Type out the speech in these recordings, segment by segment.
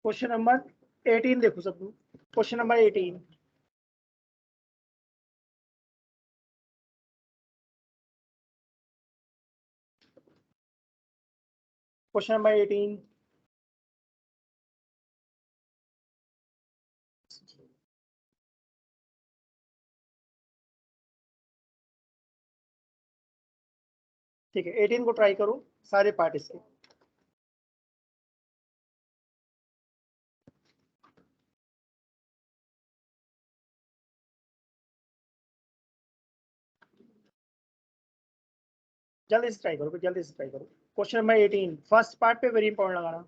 Question number 18 देखो सब लोग। Question number 18। Question number 18। ठीक है, 18 को ट्राई करो सारे पार्ट इसके। जल्दी से ट्राई करो, जल्दी से ट्राई करो। क्वेश्चन नंबर 18 फर्स्ट पार्ट पे वेरी इंपॉर्टेंट लगाना।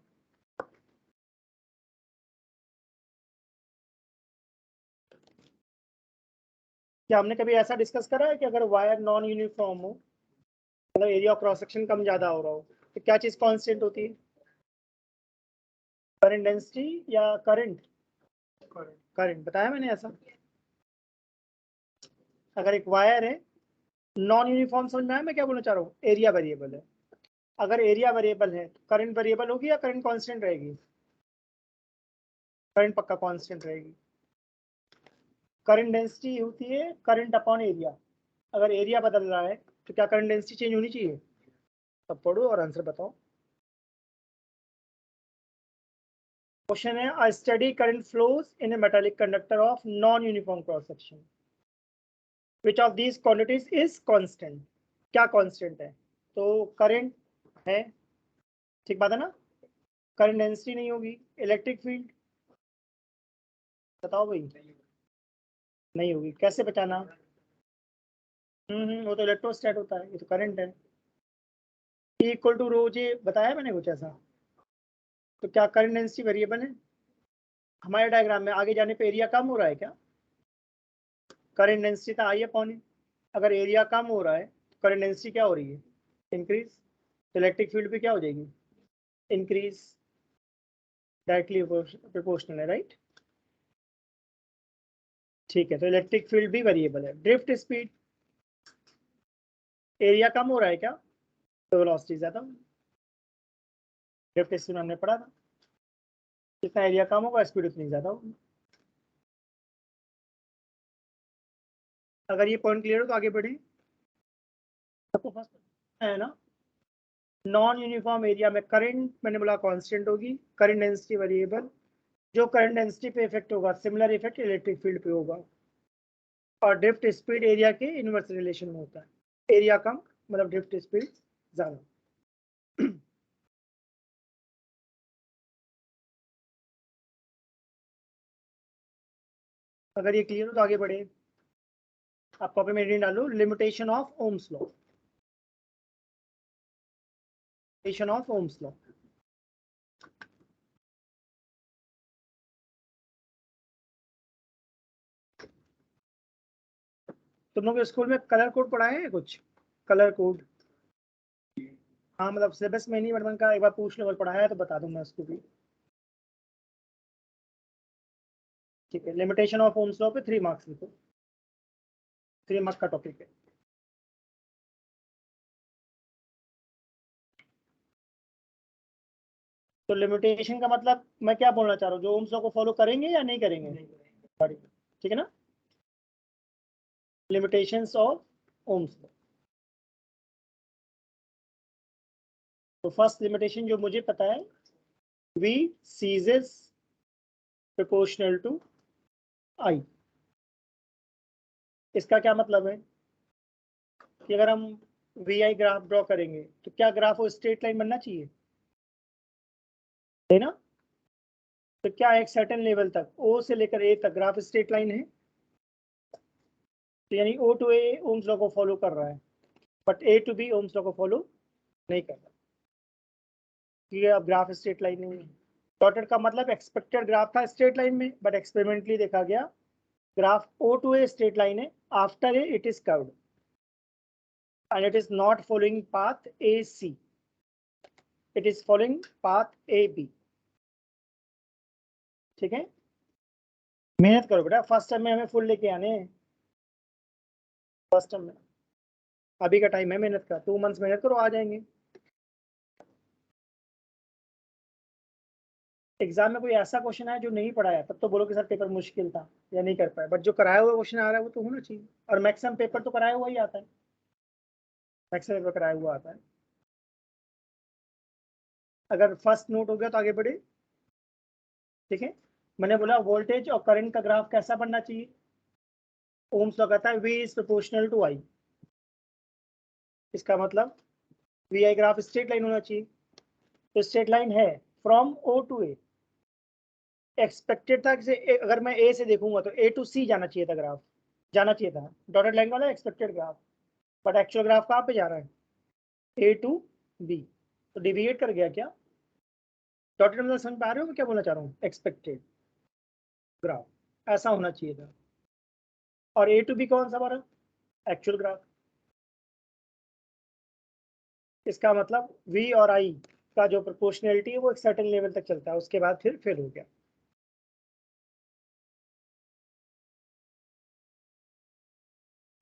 क्या हमने कभी ऐसा डिस्कस करा है कि अगर वायर नॉन यूनिफॉर्म हो, मतलब एरिया क्रॉस सेक्शन कम ज्यादा हो रहा हो, तो क्या चीज कांस्टेंट होती है? करंट डेंसिटी या करंट? करंट बताया मैंने ऐसा। अगर एक वायर है नॉन यूनिफॉर्म, समझ में आया मैं क्या बोलना चाह रहा हूँ? एरिया वेरिएबल है। अगर एरिया वेरिएबल है तो करंट वेरिएबल होगी या करंट कांस्टेंट रहेगी? करंट पक्का कांस्टेंट रहेगी। करंट डेंसिटी होती है करंट अपॉन एरिया। अगर एरिया बदल रहा है तो क्या करंट डेंसिटी चेंज होनी चाहिए? अब पढ़ो और आंसर बताओ। क्वेश्चन है a steady current flows in A metallic conductor of non uniform cross section, which of these quantities is constant? क्या कांस्टेंट है? तो करंट है, ठीक बात है ना। करंट डेंसिटी नहीं होगी। इलेक्ट्रिक फील्ड बताओ भाई। नहीं होगी, कैसे बचाना? वो तो इलेक्ट्रोस्टैट होता है, ये तो करंट है। इक्वल टू रो जे बताया मैंने कुछ ऐसा। तो क्या करंट डेंसिटी वेरिएबल है? हमारे डायग्राम में आगे जाने पे एरिया कम हो रहा है क्या? करंट डेंसिटी था आई अपॉन ए। अगर एरिया कम हो रहा है तो करंट डेंसिटी क्या हो रही है? इंक्रीज। तो इलेक्ट्रिक फील्ड भी क्या हो जाएगी? इंक्रीज। डायरेक्टली प्रोपोर्शनल है, राइट। ठीक है, तो इलेक्ट्रिक फील्ड भी वेरिएबल है। ड्रिफ्ट स्पीड, एरिया कम हो रहा है क्या तो वेलोसिटी ज्यादा होगी। ड्रिफ्ट स्पीड हमने पढ़ा था, जितना एरिया कम होगा स्पीड उतनी ज्यादा होगी। अगर ये पॉइंट क्लियर हो तो आगे बढ़े। सबको फर्स्ट है ना। नॉन यूनिफॉर्म एरिया में करंट मैंने बोला कांस्टेंट होगी, करंट डेंसिटी वेरिएबल। जो करंट डेंसिटी पे इफेक्ट होगा सिमिलर इफेक्ट इलेक्ट्रिक फील्ड पे होगा। और ड्रिफ्ट स्पीड एरिया के इनवर्स रिलेशन में होता है। एरिया कम मतलब ड्रिफ्ट स्पीड ज्यादा। अगर ये क्लियर हो तो आगे बढ़े। आप कॉपी में रीडिंग डालो, limitation of Ohm's law. Limitation of Ohm's law. तुम लोग स्कूल में कलर कोड पढ़ाए हैं कुछ? Colour code? हाँ मतलब सिलेबस में नहीं, बट का एक बार पूछ लो, अगर पढ़ाया है तो बता दूंगा उसको भी। ठीक है, लिमिटेशन ऑफ ओम्स लॉ पे 3 मार्क्स लिखो। 3 मार्क्स का टॉपिक है। तो लिमिटेशन का मतलब मैं क्या बोलना चाह रहा हूँ, जो ओम्स लॉ को फॉलो करेंगे या नहीं करेंगे? Sorry, ठीक है ना। Limitations of Ohm's law. तो फर्स्ट लिमिटेशन जो मुझे पता है, V ceases proportional to I। इसका क्या मतलब है कि अगर हम VI ग्राफ ड्रॉ करेंगे तो क्या ग्राफ वो स्ट्रेट लाइन बनना चाहिए, है ना। तो क्या एक सर्टेन लेवल तक O से लेकर A तक ग्राफ स्ट्रेट लाइन है? तो यानी O to A Ohm's law को फॉलो कर रहा है, but A to B Ohm's law को फॉलो नहीं कर रहा। ये अब ग्राफ स्ट्रेट लाइन नहीं है। डॉटेड का मतलब एक्सपेक्टेड ग्राफ था स्ट्रेट लाइन में, बट एक्सपेरिमेंटली देखा गया graph O to A straight line है, after A it is curved and it is not following path AC, it is following path AB। ठीक है, मेहनत करो बेटा, फर्स्ट टाइम में हमें फुल लेके आने हैं। फर्स्ट टाइम में अभी का टाइम है मेहनत का, 2 मंथ्स मेहनत करो आ जाएंगे। एग्जाम में कोई ऐसा क्वेश्चन है जो नहीं पढ़ाया तब तो बोलो कि सर पेपर मुश्किल था या नहीं कर पाए, बट जो कराया हुआ क्वेश्चन आ रहा है वो तो होना चाहिए। और मैक्सिमम पेपर तो कराया हुआ ही आता है, मैक्सिमम पेपर कराया हुआ आता है। अगर फर्स्ट नोट हो गया तो आगे बढ़े। ठीक है, मैंने बोला वोल्टेज और करंट का ग्राफ कैसा बनना चाहिए। ओम्स लॉ कहता है V is proportional to I। इसका मतलब VI ग्राफ स्ट्रेट लाइन होना चाहिए। तो स्ट्रेट लाइन है from O to A। Expected था कि अगर मैं A से देखूंगा तो A टू C जाना चाहिए था, ग्राफ जाना चाहिए था डॉटेड लाइन वाला expected graph, but actual graph कहाँ पे जा रहा है, A टू B। तो डिविएट कर गया क्या। डॉटेड मतलब समझ पा रहे हो मैं क्या बोलना चाह रहा हूँ, एक्सपेक्टेड ग्राफ ऐसा होना चाहिए था। और A टू B कौन सा हमारा एक्चुअल ग्राफ। इसका मतलब V और I का जो प्रोपोर्शनैलिटी है वो एक सर्टेन लेवल तक चलता है, उसके बाद फिर फेल हो गया।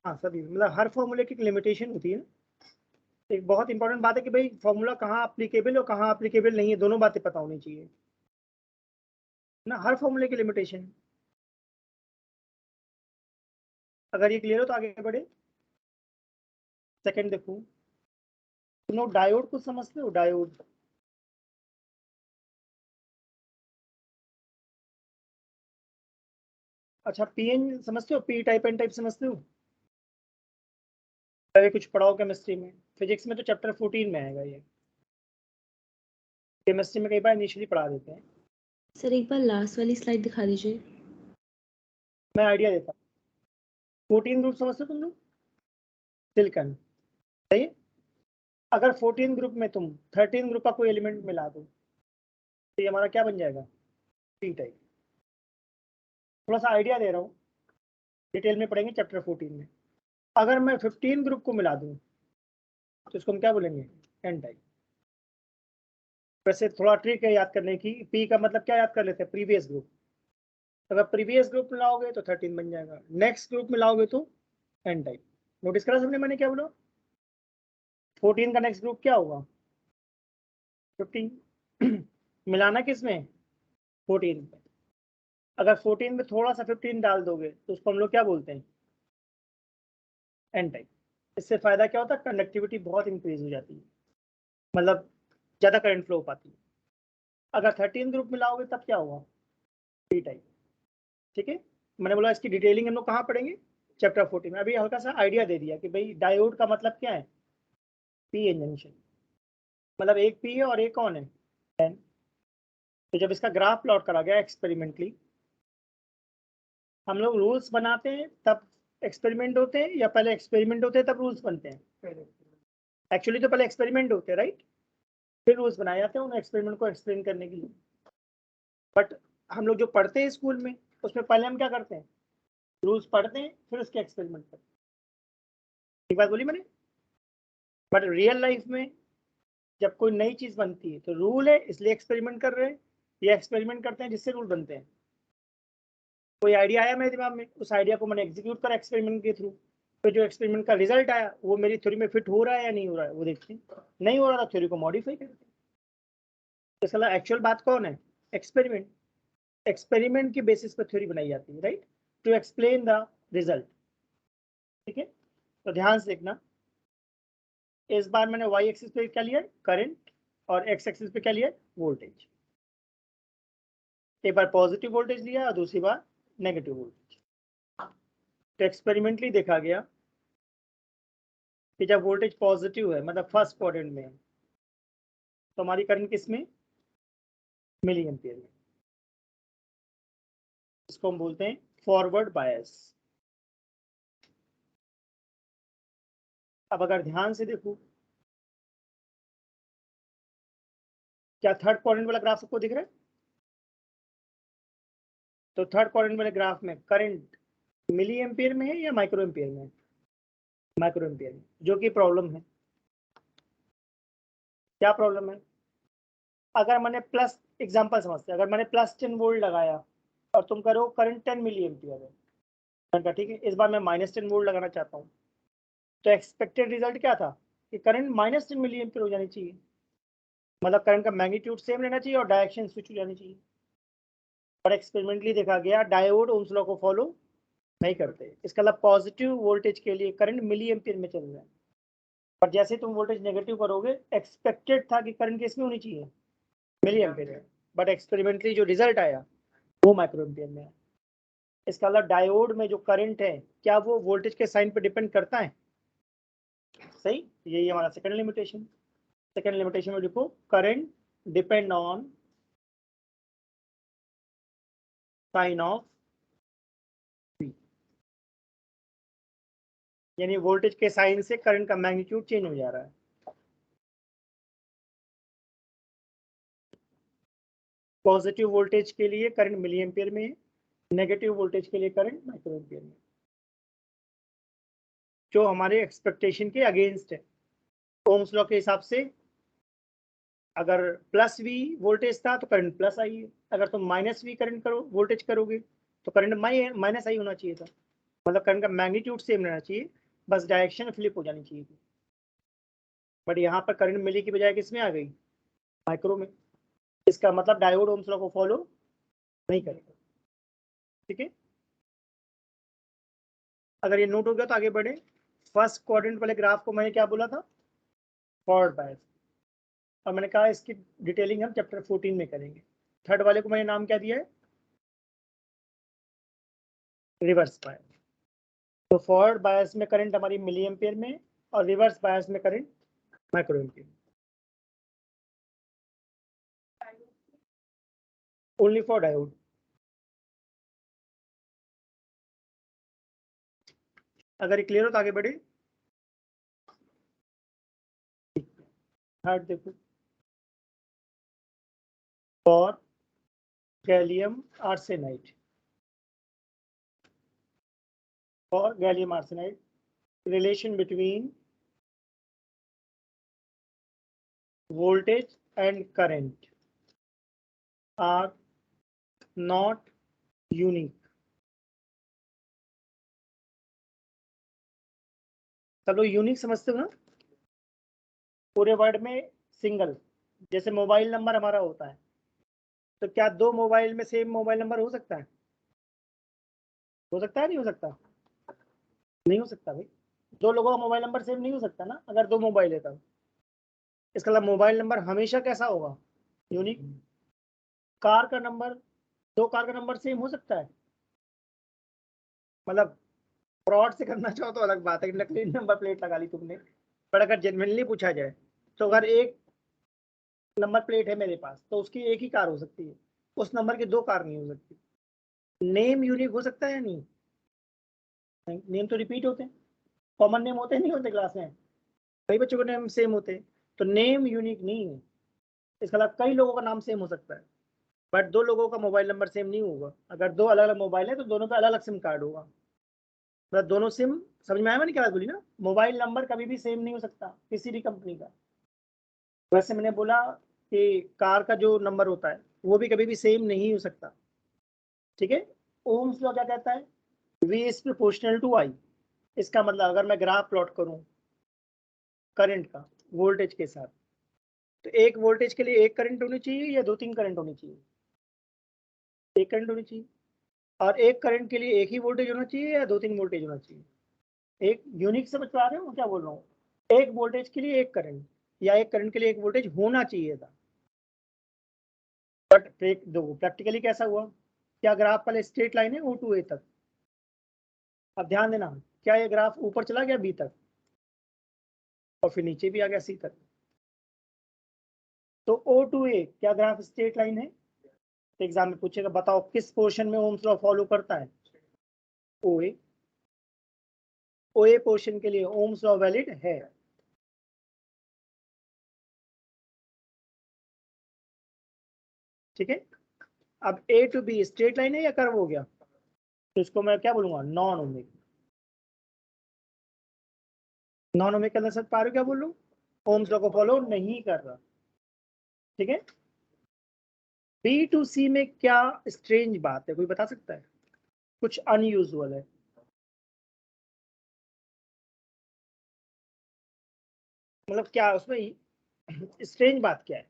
हाँ सभी मतलब हर फॉर्मूले की लिमिटेशन होती है। एक बहुत इंपॉर्टेंट बात है कि भाई फॉर्मूला कहाँ अप्लीकेबल और कहाँ अप्लीकेबल नहीं है, दोनों बातें पता होनी चाहिए ना, हर फॉर्मूले की लिमिटेशन। अगर ये क्लियर हो तो आगे बढ़े। सेकंड देखो, तुम लोग डायोड को समझते हो, डायोड। अच्छा पीएन समझते हो, पी टाइप एन टाइप समझते हो। अरे कुछ पढ़ाओ केमिस्ट्री में, फिजिक्स में तो चैप्टर 14 में आएगा ये, केमिस्ट्री में कई बार इनिशियली पढ़ा देते हैं। सर एक बार लास्ट वाली स्लाइड दिखा दीजिए। मैं आइडिया देता हूँ। 14 ग्रुप समझते हो तुम लोग, सिलिकॉन सही है। अगर 14 ग्रुप में तुम 13 ग्रुप का कोई एलिमेंट मिला दो तो ये हमारा क्या बन जाएगा, पी टाइप। थोड़ा सा आइडिया दे रहा हूँ, डिटेल में पढ़ेंगे चैप्टर 14 में। अगर मैं 15 ग्रुप को मिला दूं तो इसको हम क्या बोलेंगे, एन टाइप। वैसे थोड़ा ट्रिक है याद करने की, पी का मतलब क्या याद कर लेते हैं, प्रीवियस ग्रुप। अगर प्रीवियस ग्रुप मिलाओगे तो 13 बन जाएगा, नेक्स्ट ग्रुप मिलाओगे तो एन टाइप। नोटिस करा सबने मैंने क्या बोला, 14 का नेक्स्ट ग्रुप क्या होगा, 15। मिलाना किस में, 14 में। अगर 14 में थोड़ा सा 15 डाल दोगे तो उसको हम लोग क्या बोलते हैं, एन टाइप। इससे फायदा क्या होता है, कंडक्टिविटी बहुत इंक्रीज हो जाती है, मतलब ज्यादा करंट फ्लो हो पाती है। अगर 13 ग्रुप मिलाओगे तब क्या होगा, पी टाइप। ठीक है, मैंने बोला इसकी डिटेलिंग हम लोग कहाँ पढ़ेंगे, चैप्टर 14 में। अभी हल्का सा आइडिया दे दिया कि भाई डायोड का मतलब क्या है, पी एन जंक्शन, मतलब एक पी है और एक कौन है, एन। तो जब इसका ग्राफ प्लॉट करा गया एक्सपेरिमेंटली, हम लोग रूल्स बनाते हैं तब एक्सपेरिमेंट होते हैं, या पहले एक्सपेरिमेंट होते हैं तब रूल्स बनते हैं। एक्चुअली तो पहले एक्सपेरिमेंट होते हैं राइट, फिर रूल्स बनाए जाते हैं उन एक्सपेरिमेंट को एक्सप्लेन करने के लिए। बट हम लोग जो पढ़ते हैं स्कूल में उसमें पहले हम क्या करते हैं, रूल्स पढ़ते हैं फिर उसके एक्सपेरिमेंट करते हैं। एक बात बोली मैंने। बट रियल लाइफ में जब कोई नई चीज बनती है तो रूल है इसलिए एक्सपेरिमेंट कर रहे हैं, या एक्सपेरिमेंट करते हैं जिससे रूल बनते हैं। कोई आइडिया आया मेरे दिमाग में, उस आइडिया को मैंने एग्जीक्यूट करा एक्सपेरिमेंट के थ्रू, फिर जो एक्सपेरिमेंट का रिजल्ट आया वो मेरी थ्योरी में फिट हो रहा है या नहीं हो रहा है वो देखते हैं, नहीं हो रहा था थ्योरी को मॉडिफाई करते हैं। तो इसका एक्चुअल बात कौन है, एक्सपेरिमेंट। एक्सपेरिमेंट की बेसिस पर थ्योरी बनाई जाती है right, to explain the result. ठीक है, तो ध्यान से देखना, इस बार मैंने वाई एक्सिस पे क्या लिया, करंट, और एक्स एक्सिस पे क्या लिया, वोल्टेज। एक बार पॉजिटिव वोल्टेज लिया और दूसरी बार नेगेटिव वोल्टेज। तो एक्सपेरिमेंटली देखा गया कि जब वोल्टेज पॉजिटिव है मतलब फर्स्ट क्वाड्रेंट में, तो हमारी करंट किस में, मिली एम्पियर में। इसको हम बोलते हैं फॉरवर्ड बायस। अब अगर ध्यान से देखो, क्या थर्ड क्वाड्रेंट वाला ग्राफ सबको दिख रहा है। तो थर्ड क्वाड्रेंट वाले ग्राफ में करंट मिली एम्पियर में है या माइक्रो एम्पियर में है, माइक्रो एम्पियर में, जो कि प्रॉब्लम है। क्या प्रॉब्लम है, अगर मैंने प्लस एग्जांपल समझते हैं, अगर मैंने +10 वोल्ट लगाया और तुम करो करंट 10 मिली एम्पियर है, ठीक है, इस बार मैं -10 वोल्ट लगाना चाहता हूँ, तो एक्सपेक्टेड रिजल्ट क्या था कि करंट -10 मिली एम्पियर हो जानी चाहिए, मतलब करंट का मैग्नीट्यूड सेम रहना चाहिए और डायरेक्शन स्विच हो जानी चाहिए। पर एक्सपेरिमेंटली देखा गया डायोड ओम्स लॉ को फॉलो नहीं करते। इसका मतलब पॉजिटिव वोल्टेज के लिए करंट मिली एम्पियर में चल रहा है, पर जैसे तुम वोल्टेज नेगेटिव करोगे, एक्सपेक्टेड था कि करंट किसमें होनी चाहिए, मिली एम्पियर में, बट एक्सपेरिमेंटली जो रिजल्ट आया वो माइक्रो एम्पियर में है। इसका मतलब डायोड में जो करंट है क्या वो वोल्टेज के साइन पर डिपेंड करता है? सही, यही हमारा सेकंड लिमिटेशन। सेकंड लिमिटेशन में लिखो current depend on sign of V, यानी वोल्टेज के साइन से करंट का मैग्नीट्यूड चेंज हो जा रहा है। पॉजिटिव वोल्टेज के लिए करंट मिली एम्पियर में है, नेगेटिव वोल्टेज के लिए करंट माइक्रो एम्पियर में, जो हमारे एक्सपेक्टेशन के अगेंस्ट है। ओम्स लॉ के हिसाब से अगर प्लस V वोल्टेज था तो करंट प्लस आई है, अगर तुम माइनस V करंट करो वोल्टेज करोगे तो करंट माइनस आई होना चाहिए था। मतलब करंट का मैग्नीट्यूड सेम रहना चाहिए, बस डायरेक्शन फ्लिप हो जानी चाहिए थी। बट यहाँ पर करंट मिली की बजाय किसमें आ गई, माइक्रो में। इसका मतलब डायोड ओम्स लॉ को फॉलो नहीं करेगा। ठीक है, अगर ये नोट हो गया तो आगे बढ़े। फर्स्ट क्वाड्रेंट वाले ग्राफ को मैंने क्या बोला था, फॉरवर्ड बायस, और मैंने कहा इसकी डिटेलिंग हम चैप्टर 14 में करेंगे। थर्ड वाले को मैंने नाम क्या दिया है, रिवर्स बायस। तो फॉरवर्ड बायस में करंट हमारी मिली एम्पियर में, और रिवर्स बायस में करंट माइक्रो एम्पियर में। Only for diode. अगर ये क्लियर हो तो आगे बढ़े। थर्ड देखो, for gallium arsenide, for gallium arsenide relation between voltage and current are not unique. चलो यूनिक समझते हो ना, पूरे वर्ड में सिंगल। जैसे मोबाइल नंबर हमारा होता है, तो क्या दो मोबाइल में सेम मोबाइल नंबर हो सकता है? हो सकता है, नहीं हो सकता? नहीं हो सकता भाई, दो लोगों का मोबाइल नंबर सेम नहीं हो सकता ना, अगर दो मोबाइल है तब। इसका मतलब मोबाइल नंबर हमेशा कैसा होगा, यूनिक। कार का नंबर, दो कार का नंबर सेम हो सकता है? मतलब फ्रॉड से करना चाहो तो अलग बात है कि नकली नंबर प्लेट लगा ली तुमने, पर अगर जेन्युइनली पूछा जाए तो अगर एक नंबर प्लेट है मेरे पास तो उसकी एक ही कार हो सकती है, उस नंबर की दो कार नहीं हो सकती। नेम यूनिक हो सकता है या नहीं? नेम तो रिपीट होते हैं, कॉमन नेम होते हैं, नहीं होते क्लास में, कई बच्चों के नेम सेम होते हैं, तो नेम यूनिक नहीं है। इसका मतलब कई लोगों का नाम सेम हो सकता है, बट दो लोगों का मोबाइल नंबर सेम नहीं होगा। अगर दो अलग अलग मोबाइल है तो दोनों पे अलग अलग सिम कार्ड होगा, मतलब दोनों सिम। समझ में आया मैंने क्या बात बोली ना, मोबाइल नंबर कभी भी सेम नहीं हो सकता किसी भी कंपनी का। वैसे मैंने बोला कि कार का जो नंबर होता है वो भी कभी भी सेम नहीं हो सकता। ठीक है, ओम्स लॉ क्या कहता है, V is proportional to I। इसका मतलब अगर मैं ग्राफ प्लॉट करूं करंट का वोल्टेज के साथ, तो एक वोल्टेज के लिए एक करंट होनी चाहिए या दो तीन करंट होनी चाहिए? एक करंट होनी चाहिए। और एक करंट के लिए एक ही वोल्टेज होना चाहिए या दो तीन वोल्टेज होना चाहिए? एक यूनिक समझ पा रहे हो क्या बोल रहा हूँ, एक वोल्टेज के लिए एक करंट, या एक करंट के लिए एक वोल्टेज होना चाहिए था। बट देखो प्रैक्टिकली कैसा हुआ, क्या ग्राफ पहले स्ट्रेट लाइन है O to A तक? अब ध्यान देना, क्या ये ग्राफ ऊपर चला गया B तक और फिर नीचे भी आ गया C तक? तो O to A क्या ग्राफ स्ट्रेट लाइन है? तो एग्जाम में पूछेगा बताओ किस पोर्शन में ओम्स लॉ फॉलो करता है, OA। OA पोर्शन के लिए ओम्स लॉ वैलिड है। ठीक है, अब A to B straight line है या कर्व हो गया, तो इसको मैं क्या बोलूंगा, नॉन ओमिक। नॉन ओमिक के अंदर समझ पा रहे हो क्या बोल रहा हूँ, ओम्स लॉ को फॉलो नहीं कर रहा। ठीक है, B to C में क्या स्ट्रेंज बात है, कोई बता सकता है? कुछ अनयूजुअल है, मतलब क्या उसमें स्ट्रेंज बात क्या है?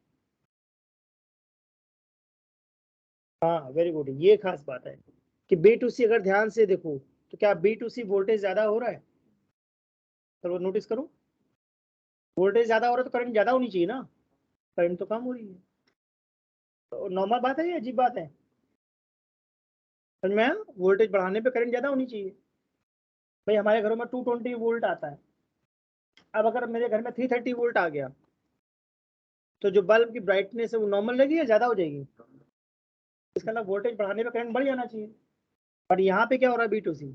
हाँ वेरी गुड, ये खास बात है कि B2C अगर ध्यान से देखो तो क्या B2C वोल्टेज ज्यादा हो रहा है? तो वो नोटिस करो, वोल्टेज ज्यादा हो रहा है तो करंट ज्यादा होनी चाहिए ना, करंट तो कम हो रही है। तो नॉर्मल बात है या अजीब बात है? समझ में आया? वोल्टेज बढ़ाने पे करंट ज्यादा होनी चाहिए। भाई हमारे घरों में 220 वोल्ट आता है, अब अगर मेरे घर में 330 वोल्ट आ गया तो जो बल्ब की ब्राइटनेस है वो नॉर्मल रहेगी या ज्यादा हो जाएगी? इसका मतलब वोल्टेज बढ़ाने पे करंट बढ़ जाना चाहिए। बट यहाँ पे क्या हो रहा है, B2C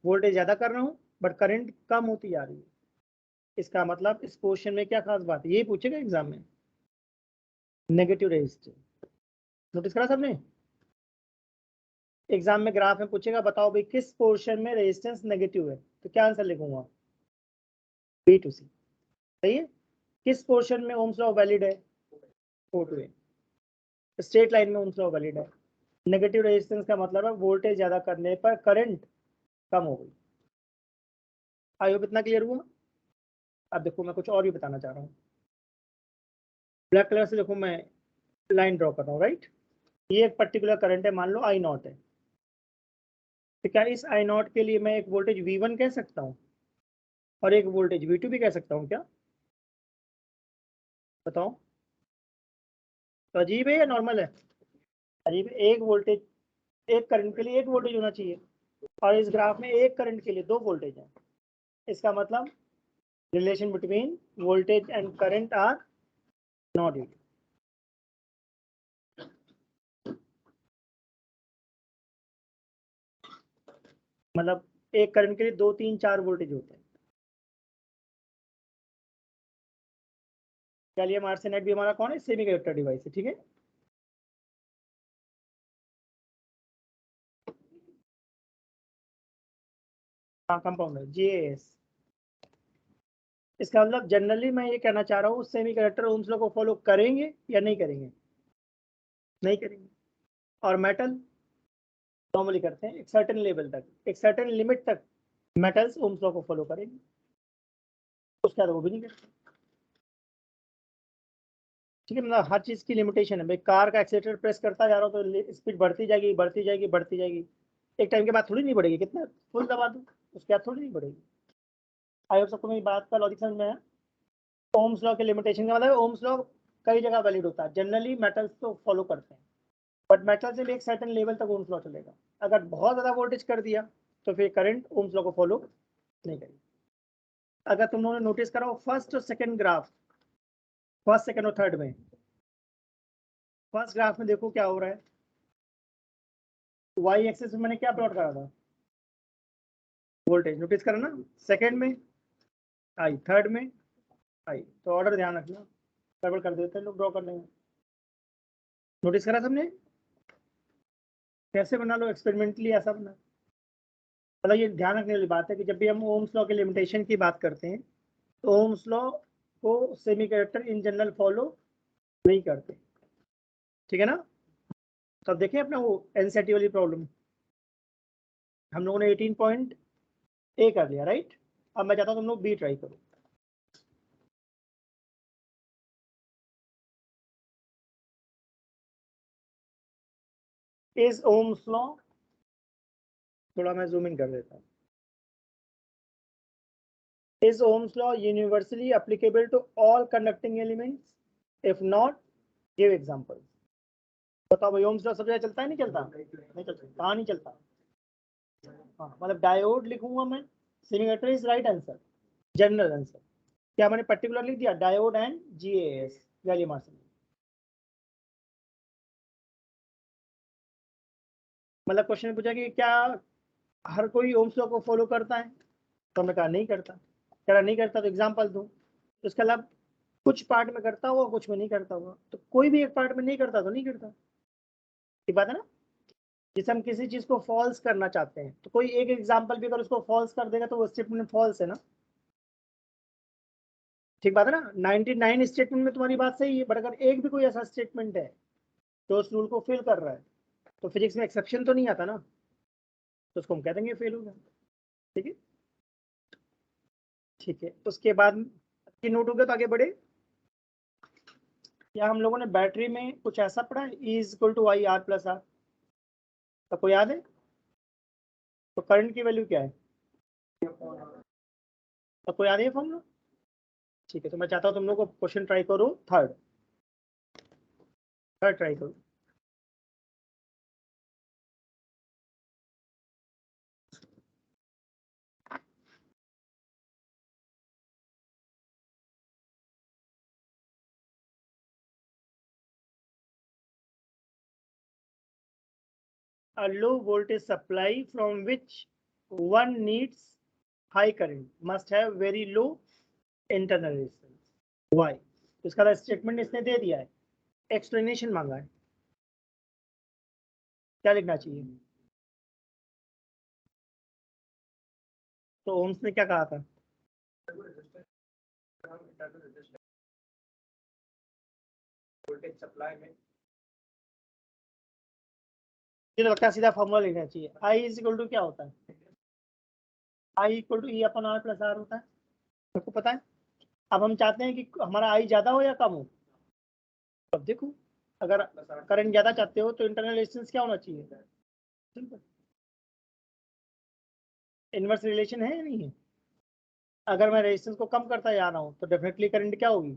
वोल्टेज ज्यादा कर रहा हूँ बट करंट कम होती जा रही है। इसका मतलब इस क्वेश्चन में क्या खास बात है, ये पूछेगा एग्जाम में, नेगेटिव रेजिस्टेंस। नोटिस करा सबने? एग्जाम में ग्राफ में पूछेगा बताओ भाई किस पोर्शन में रेजिस्टेंस नेगेटिव है, तो क्या आंसर लिखूंगा? B2C। सही है। किस पोर्शन में ओम्स लॉ वैलिड है? O2A। स्ट्रेट लाइन में ओम्स लॉ वैलिड है। नेगेटिव रेजिस्टेंस का मतलब है वोल्टेज ज्यादा करने पर करंट कम हो गई। आई होप इतना क्लियर हुआ। अब देखो मैं कुछ और भी बताना चाह रहा हूँ। ब्लैक कलर से देखो मैं लाइन ड्रॉ कर रहा हूँ, राइट? ये एक पर्टिकुलर करंट है, मान लो I0 है। तो क्या इस I0 के लिए मैं एक वोल्टेज V1 कह सकता हूँ और एक वोल्टेज V2 भी कह सकता हूँ क्या? बताओ। तो अजीब है या नॉर्मल है? अजीब है। एक वोल्टेज, एक करंट के लिए एक वोल्टेज होना चाहिए और इस ग्राफ में एक करंट के लिए दो वोल्टेज है। इसका मतलब relation between voltage and current are not equal. मतलब एक करंट के लिए 2 3 4 वोल्टेज होते हैं। गैलियम आर्सेनाइड भी हमारा कौन है, सेमीकंडक्टर डिवाइस है, ठीक है। हाँ कंपाउंड है, GaAs। इसका मतलब जनरली मैं ये कहना चाह रहा हूँ सेमीकंडक्टर ओम्स लॉ को फॉलो करेंगे या नहीं करेंगे? नहीं करेंगे। और मेटल नॉर्मली करते हैं एक सर्टेन लेवल तक, एक सर्टेन लिमिट तक मेटल्स ओम्स लॉ को फॉलो करेंगे, उसके बाद वो भी नहीं करते। ठीक है, मतलब हर चीज की लिमिटेशन है। भाई कार का एक्सीलेटर प्रेस करता जा रहा हूँ तो स्पीड बढ़ती जाएगी बढ़ती जाएगी बढ़ती जाएगी, एक टाइम के बाद थोड़ी नहीं बढ़ेगी, कितना फुल दबा दूँ उसके बाद थोड़ी नहीं बढ़ेगी। आई होप सबको मेरी बात का लॉजिक समझ में आया। ओम्स लॉ के लिमिटेशन का मतलब ओम्स लॉ कई जगह वैलिड होता है, जनरली मेटल्स तो फॉलो करते हैं बट मेटल से भी एक सर्टेन लेवल तक ओम्स लॉ चलेगा। अगर बहुत ज्यादा वोल्टेज कर दिया तो फिर करंट ओम्स लॉ को फॉलो नहीं करेगी। अगर तुम लोगों ने नोटिस करा हो फर्स्ट और सेकंड ग्राफ, फर्स्ट सेकंड और थर्ड में, फर्स्ट ग्राफ में देखो क्या हो रहा है, वाई एक्सिस में मैंने क्या प्लॉट करा था, वोल्टेज। नोटिस करा ना? सेकंड में आई, थर्ड में आई, तो ऑर्डर ध्यान रखना, गड़बड़ कर देते हैं लोग ड्रॉ करने में। नोटिस करा सबने? कैसे बना लो एक्सपेरिमेंटली ऐसा बना। मतलब ये ध्यान रखने वाली बात है कि जब भी हम ओम्स लॉ के लिमिटेशन की बात करते हैं तो ओम्स लॉ को सेमीकंडक्टर इन जनरल फॉलो नहीं करते, ठीक है ना? तो अब देखें अपना वो एनसीईआरटी वाली प्रॉब्लम, हम लोगों ने 18.A कर लिया, राइट? अब मैं चाहता हूँ तुम लोग B ट्राई करो। इज ओम्स लॉ, थोड़ा मैं जूम इन कर देता हूँ, is Ohm's law universally applicable to all conducting elements? If not give example. बताओ भाई ओम्स लॉ सब जगह चलता है नहीं चलता? नहीं चलता, कहाँ नहीं चलता? हाँ मतलब डायोड लिखूंगा मैं, semiconductor is right answer, general answer. क्या मैंने पर्टिकुलर लिख दिया, diode and GaAs, gallium arsenide. मतलब क्वेश्चन में पूछा कि क्या हर कोई ओम्स लॉ को फॉलो करता है, तो हमने कहा नहीं करता। कह रहा नहीं करता तो एग्जांपल दूं, तो इसका मतलब कुछ पार्ट में करता हुआ कुछ में नहीं करता हुआ, तो कोई भी एक पार्ट में नहीं करता तो नहीं करता, ठीक बात है ना? जैसे हम किसी चीज को फॉल्स करना चाहते हैं तो कोई एक एग्जांपल भी अगर उसको फॉल्स कर देगा तो वो स्टेटमेंट फॉल्स है ना, ठीक बात है ना? 99 स्टेटमेंट में तुम्हारी बात सही है बट अगर एक भी कोई ऐसा स्टेटमेंट है तो उस रूल को फेल कर रहा है तो फिजिक्स में एक्सेप्शन तो नहीं आता ना, तो उसको हम कह देंगे फेल हो गया। ठीक है, ठीक है। उसके बाद की नोट हो गया तो आगे बढ़े। या हम लोगों ने बैटरी में कुछ ऐसा पढ़ा है, E is equal to I R plus R, सबको याद है? तो करंट की वैल्यू क्या है? सबको याद है फॉर्मूला? ठीक है, तो मैं चाहता हूँ तुम लोग को क्वेश्चन ट्राई करो, थर्ड ट्राई करो। A low voltage supply from which one needs high current must have very low internal resistance. Why? तो इसका स्टेटमेंट इसने दे दिया है, एक्सप्लेनेशन मांगा है, क्या लिखना चाहिए? तो ओम्स ने क्या कहा था? वोल्टेज सप्लाई में ये लगता है सीधा फॉर्मूला लिखना चाहिए, I इज इक्वल टू क्या होता है? I equal to E upon R plus R होता है, सबको पता है। अब हम चाहते हैं कि हमारा I ज्यादा हो या कम हो। अब देखो, अगर करंट ज्यादा चाहते हो तो इंटरनल रेजिस्टेंस क्या होना चाहिए? सिंपल, इनवर्स रिलेशन है या नहीं है? अगर मैं रेजिस्टेंस को कम करता जा रहा हूँ तो डेफिनेटली करंट क्या होगी?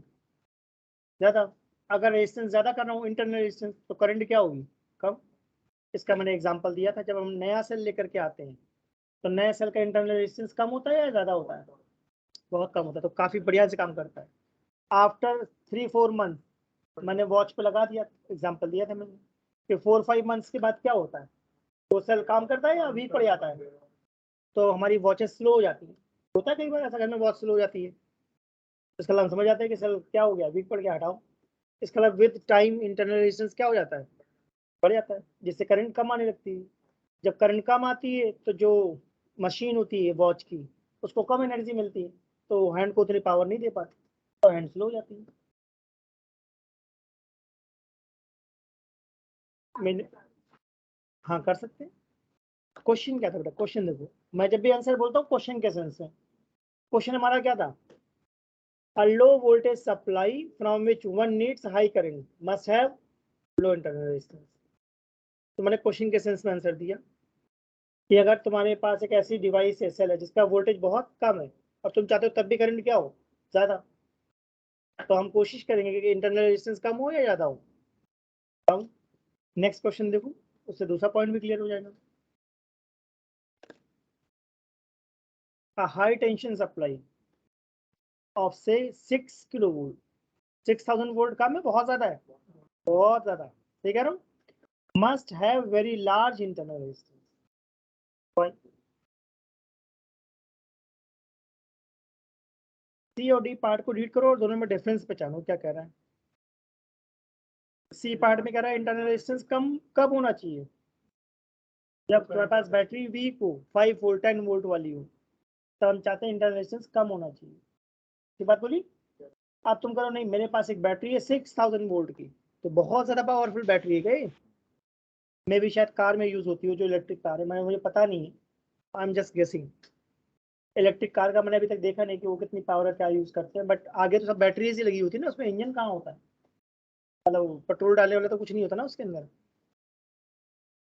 ज्यादा। अगर रेजिस्टेंस ज्यादा कर रहा हूँ इंटरनल रेजिस्टेंस, तो करंट क्या होगी? कम। इसका मैंने एग्जांपल दिया था, जब हम नया सेल लेकर के आते हैं तो नया सेल का इंटरनल रेजिस्टेंस कम होता है या ज्यादा होता है? बहुत कम होता है, तो काफी बढ़िया से काम करता है। आफ्टर 3-4 मंथ मैंने वॉच पे लगा दिया, एग्जाम्पल दिया था मैंने, कि 4-5 मंथ्स के बाद क्या होता है? वो सेल काम करता है या वीक पड़ जाता है? तो हमारी वॉचेस स्लो हो जाती है, होता है कई बार ऐसा, घर में वॉच स्लो हो जाती है, इसका मतलब हम समझ जाते हैं कि सेल क्या हो गया, वीक पड़ गया, हटाओ। इसका मतलब विद टाइम इंटरनल रेजिस्टेंस क्या हो जाता है? बढ़ जाता है, जिससे करंट कम आने लगती है। जब करंट कम आती है तो जो मशीन होती है वॉच की, उसको कम एनर्जी मिलती है, तो हैंड को उतनी पावर नहीं दे पाती, तो हैंड स्लो हो जाती है। मैंने, हाँ कर सकते हैं। क्वेश्चन क्या था बेटा? क्वेश्चन देखो, मैं जब भी आंसर बोलता हूँ क्वेश्चन के सेंस में, क्वेश्चन हमारा क्या था? A low voltage supply from which one needs high current must have low internal resistance। तो मैंने क्वेश्चन के सेंस में आंसर दिया कि अगर तुम्हारे पास एक ऐसी डिवाइस है, सेल है, जिसका वोल्टेज बहुत कम है और तुम चाहते हो तब भी करंट क्या हो? ज्यादा, तो हम कोशिश करेंगे कि इंटरनल रेजिस्टेंस कम हो या ज्यादा हो? कम। नेक्स्ट क्वेश्चन देखो, उससे दूसरा पॉइंट भी क्लियर हो जाएगा। A high tension supply of say 6 kilovolt, 6000 volt कम है, बहुत ज्यादा है, बहुत ज्यादा, ठीक कह रहा हूँ, must have very large internal resistance। सी और डी पार्ट को रीड करो और दोनों में डिफरेंस पहचानो, क्या कह रहा है। सी पार्ट में कह रहा है इंटरनल रेजिस्टेंस कम कब होना चाहिए? जब तुम्हारे पास बैटरी वीक हो, 5 वोल्ट 10 वोल्ट वाली हो, तब हम चाहते हैं इंटरनल रेजिस्टेंस कम होना चाहिए, की बात बोली। अब तुम करो नहीं, मेरे पास एक बैटरी है 6000 वोल्ट की, तो बहुत ज्यादा पावरफुल बैटरी है गई, मे भी शायद कार में यूज होती हो, जो इलेक्ट्रिक कार है, मैं मुझे पता नहीं है, I am just guessing. Electric car का मैंने अभी तक देखा नहीं कि वो कितनी पावर क्या यूज करते हैं, बट आगे तो सब बैटरीज ही लगी होती है ना, उसमें इंजन कहाँ होता है? मतलब पेट्रोल डालने वाला तो कुछ नहीं होता ना उसके अंदर,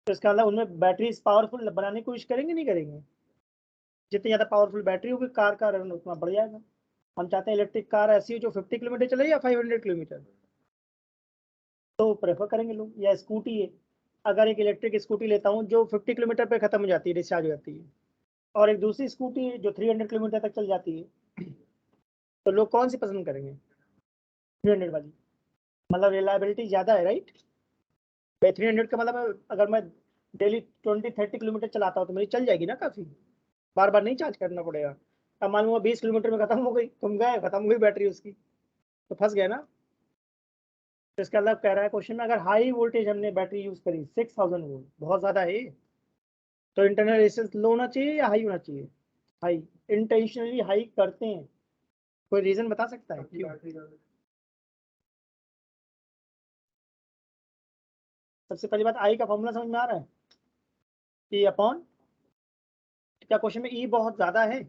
तो इसका मतलब उनमें बैटरीज पावरफुल बनाने की कोशिश करेंगे, नहीं करेंगे? जितनी ज़्यादा पावरफुल बैटरी होगी कार का रन उतना बढ़ जाएगा। हम चाहते हैं इलेक्ट्रिक कार ऐसी हो जो 50 किलोमीटर चले या 500 किलोमीटर, तो प्रेफर करेंगे लोग। या स्कूटी है, अगर एक इलेक्ट्रिक स्कूटी लेता हूँ जो 50 किलोमीटर पे खत्म हो जाती है, डिस्चार्ज हो जाती है, और एक दूसरी स्कूटी है जो 300 किलोमीटर तक चल जाती है, तो लोग कौन सी पसंद करेंगे? 300 वाली, मतलब रिलायबिलिटी ज़्यादा है, राइट? 300 का मतलब अगर मैं डेली 20-30 किलोमीटर चलाता हूँ तो मेरी चल जाएगी ना काफ़ी, बार बार नहीं चार्ज करना पड़ेगा। अब मालूम हुआ 20 किलोमीटर में खत्म हो गई, तुम गए खत्म हो गई बैटरी उसकी, तो फंस गया ना। तो इसका मतलब कह रहा है क्वेश्चन में, अगर हाई वोल्टेज हमने बैटरी यूज करी 6000 वोल्ट, बहुत ज्यादा है, तो इंटरनल रेजिस्टेंस लो होना चाहिए या हाई होना चाहिए? हाई। इंटेंशनली हाई करते हैं, कोई रीजन बता सकता है क्यों? सबसे पहली बात, आई का फॉर्मूला समझ में आ रहा है? ई अपॉन, क्या क्वेश्चन में ई बहुत ज्यादा है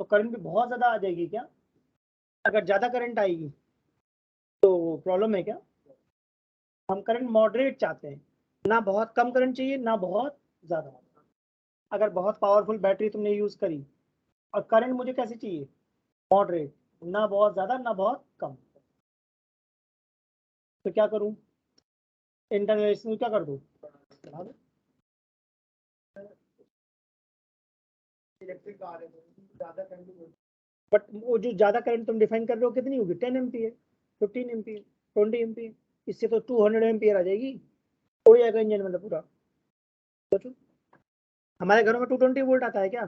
तो करंट भी बहुत ज्यादा आ जाएगी क्या? अगर ज्यादा करंट आएगी तो प्रॉब्लम है क्या? हम करंट मॉडरेट चाहते हैं, ना बहुत कम करंट चाहिए ना बहुत ज़्यादा। अगर बहुत पावरफुल बैटरी तुमने यूज़ करी और करंट मुझे कैसे चाहिए? मॉडरेट, ना बहुत ज़्यादा ना बहुत कम, तो क्या करूँ? इंटरनेशनल क्या कर दूँ? इलेक्ट्रिक कार है, ज़्यादा करंट, बट वो जो ज़्यादा करंट तुम डिफाइन कर रहे हो कितनी होगी? 10 एम्पियर, 15 एम्पियर, 20 एम्पियर, इससे तो 200 एम्पियर आ जाएगी, उड़ जाएगा इंजन मतलब पूरा। सोचो, हमारे घरों में 220 वोल्ट आता है क्या?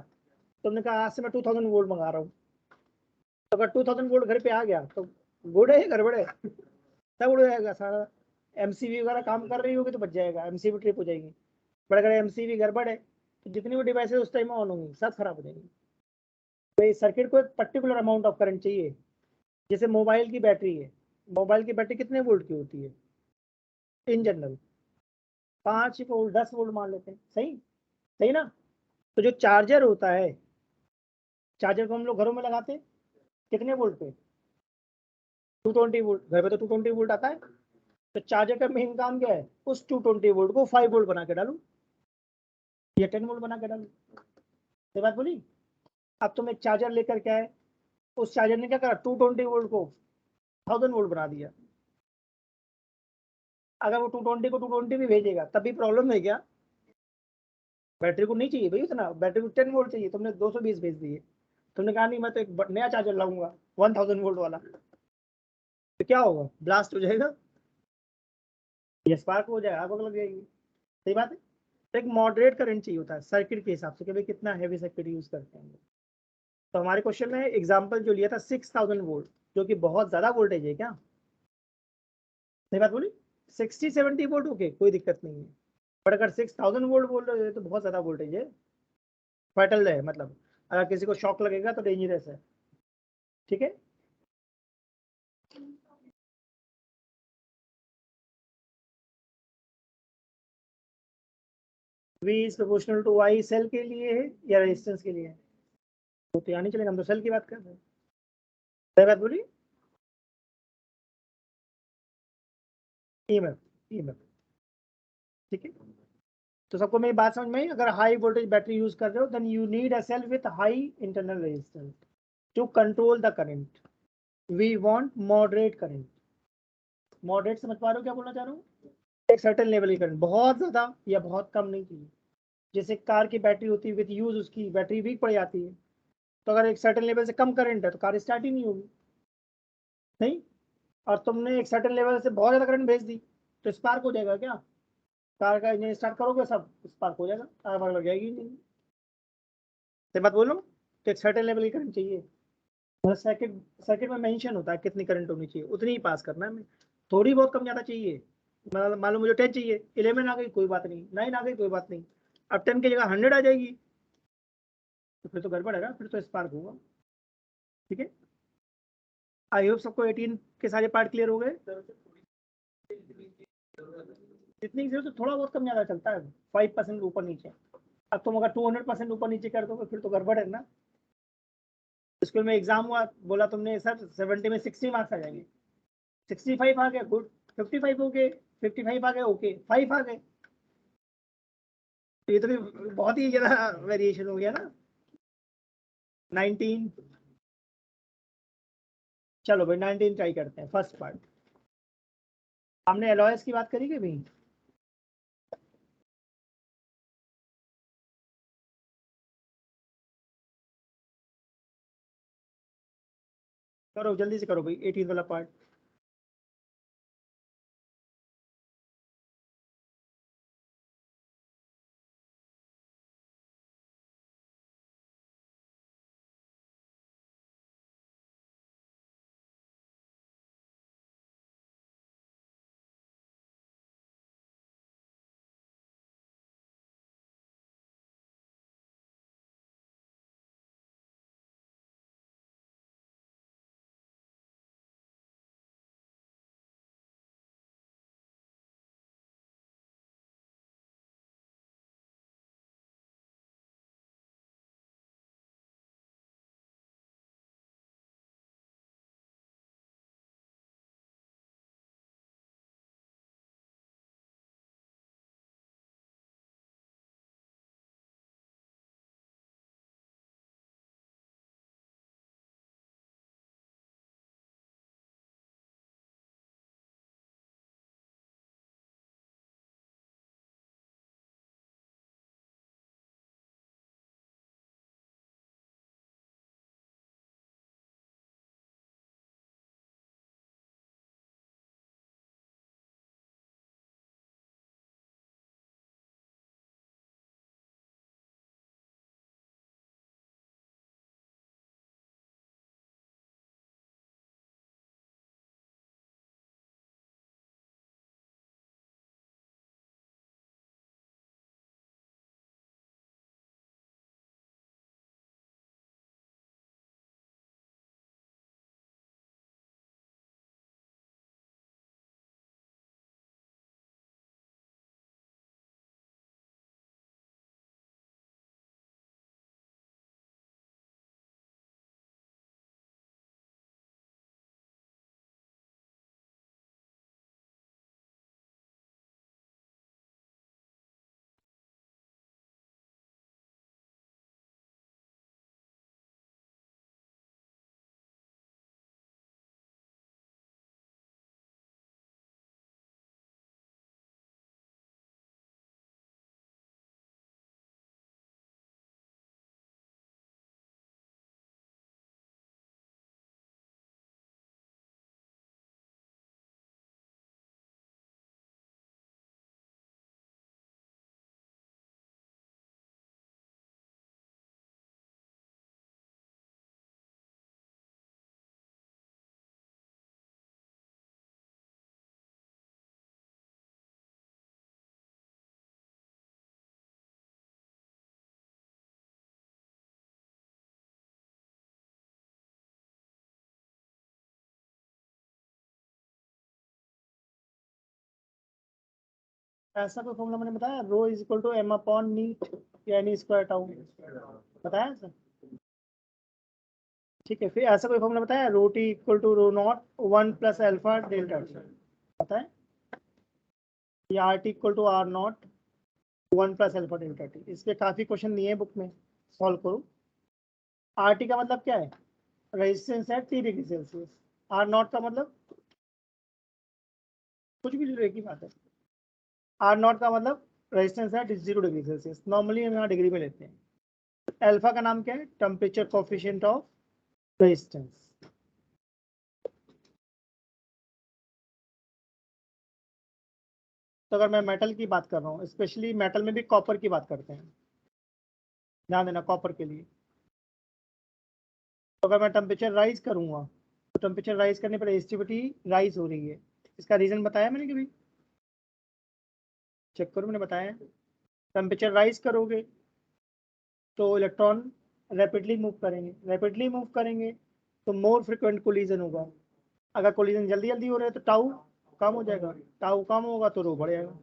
तुमने कहा आज से मैं 2000 वोल्ट मंगा रहा हूँ, तो अगर 2000 वोल्ट घर पे आ गया तो गुड़ है गड़बड़ है? सब उड़ जाएगा सारा। एमसीबी वगैरह काम कर रही होगी तो बच जाएगा, एमसीबी ट्रिप हो जाएगी। बट अगर एमसीबी गड़बड़ है तो जितनी भी डिवाइस उस टाइम ऑन होंगी सब खराब हो जाएंगी। तो इस सर्किट को एक पर्टिकुलर अमाउंट ऑफ करंट चाहिए। जैसे मोबाइल की बैटरी है, मोबाइल की बैटरी कितने वोल्ट की होती है इन जनरल? 5 वोल्ट 10 वोल्ट मान लेते हैं, सही सही ना? तो जो चार्जर होता है, चार्जर को हम लोग घरों में लगाते हैं कितने वोल्ट पे? 220 वोल्ट। घर पे तो 220 वोल्ट आता है। तो चार्जर का मेन काम क्या है? उस 220 वोल्ट को 5 वोल्ट बना के डालू या 10 वोल्ट बना के डालू। ये बात बोली। अब तुम एक चार्जर लेकर के आए, उस चार्जर ने क्या करा? 220 वोल्ट को 1000 वोल्ट बना दिया। अगर वो 220 को 220 भी भेजेगा तब भी प्रॉब्लम है क्या? बैटरी को नहीं चाहिए भाई उतना, बैटरी को 10 वोल्ट चाहिए, तुमने 220 भेज दिए। तुमने कहा नहीं मैं तो एक नया चार्जर लाऊंगा 1000 वोल्ट वाला, तो क्या होगा? ब्लास्ट हो जाएगा या स्पार्क हो जाएगा, आग लग जाएगी। सही बात है। तो एक मॉडरेट करंट चाहिए होता है सर्किट के हिसाब से कि भाई कितना हैवी सर्किट यूज करते हैं हम लोग। तो हमारे क्वेश्चन में एग्जांपल जो लिया था 6000 वोल्ट, जो कि बहुत ज्यादा वोल्टेज है क्या? सही बात बोली। 60-70 वोल्ट ओके, कोई दिक्कत नहीं है। बट अगर 6000 वोल्ट बोल रहे हो तो बहुत ज्यादा वोल्टेज है, फाइटल है, मतलब अगर किसी को शॉक लगेगा तो डेंजरस है। ठीक है। V is proportional to I cell के लिए है या रेजिस्टेंस के लिए है? वो तो यहाँ नहीं चलेगा, हम तो सेल की बात कर रहे हैं। सही बात बोली। EMF, EMF। ठीक है। तो सबको मेरी बात समझ में आई? अगर हाई वोल्टेज बैटरी यूज कर रहे हो then you need a cell with high internal resistance to control the current. We want moderate current. Moderate समझ पा रहे हो क्या बोलना चाह रहा हूँ? एक सर्टेन लेवल की करंट, बहुत ज्यादा या बहुत कम नहीं चाहिए। जैसे कार की बैटरी होती है, विद यूज उसकी बैटरी वीक पड़ जाती है, तो अगर एक सर्टेन लेवल से कम करंट है तो कार स्टार्ट ही नहीं होगी। नहीं। और तुमने एक सर्टेन लेवल से बहुत ज्यादा करंट भेज दी तो स्पार्क हो जाएगा क्या? कार का इंजन स्टार्ट करोगे सब स्पार्क हो जाएगा, आग वाग लग जाएगी नहीं। सही बात बोल रहा हूँ। तो एक सर्टेन लेवल की करंट चाहिए। मतलब सर्किट सर्किट में मेंशन होता है कितनी करंट होनी चाहिए, उतनी ही पास करना है हमें। थोड़ी बहुत कम ज्यादा चाहिए, मतलब मान लो मुझे 10 चाहिए, 11 आ गई कोई बात नहीं, 9 आ गई कोई बात नहीं, अब 10 की जगह 100 आ जाएगी तो फिर तो गड़बड़ है ना, फिर तो स्पार्क होगा। ठीक है। आई होप सबको 18 के सारे पार्ट क्लियर हो गए। जितनी की जरूरत, तो थोड़ा बहुत कम ज्यादा चलता है, 5% ऊपर नीचे। अब तुम अगर 200% ऊपर नीचे कर दोगे फिर तो गड़बड़ है ना। स्कूल में एग्जाम हुआ, बोला तुमने सर 70 में 60 मार्क्स आ जाएंगे, 65 आ गए गुड, 55 ओके, 55 आ गए ओके, 5 आ गए, तो ये तो भी बहुत ही ज्यादा वेरिएशन हो गया ना। 19। चलो भाई 19 ट्राई करते हैं, फर्स्ट पार्ट। हमने एलओएस की बात करी कि भाई? करो जल्दी से करो भाई 18 वाला पार्ट। ऐसा कोई फॉर्मूला मैंने बताया, rho is equal to M upon neat या एनी स्क्वायर टाउ, बताया सर? ठीक है, फिर ऐसा कोई फॉर्मूला बताया, rho T equal to rho naught 1 plus alpha delta T, बताए? या R T equal to R not 1 plus alpha delta T. इस पे काफी क्वेश्चन दिए हैं बुक में, सॉल्व करो। आर टी का मतलब क्या है? रेजिस्टेंस है 3 डिग्री सेल्सियस। आर नॉट का मतलब कुछ भी एक ही बात है। आर नॉट का मतलब रेजिस्टेंस है 0 डिग्री सेल्सियस, नॉर्मली हम यहाँ डिग्री में लेते हैं। अल्फा का नाम क्या है? Temperature coefficient of resistance. तो अगर मैं मेटल की बात कर रहा हूँ, स्पेशली मेटल में भी कॉपर की बात करते हैं, ध्यान देना कॉपर के लिए। तो अगर मैं टेम्परेचर राइज करूंगा, तो टेम्परेचर राइज करने पर रेजिस्टिविटी राइज हो रही है। इसका रीजन बताया मैंने कभी? चेक करो, मैंने बताया। टेम्परेचर राइज करोगे तो इलेक्ट्रॉन रैपिडली मूव करेंगे, रैपिडली मूव करेंगे तो मोर फ्रिक्वेंट कोलिजन होगा। अगर कोलिजन जल्दी जल्दी हो रहा है तो टाउ कम हो जाएगा, टाउ कम होगा तो रो बढ़ जाएगा।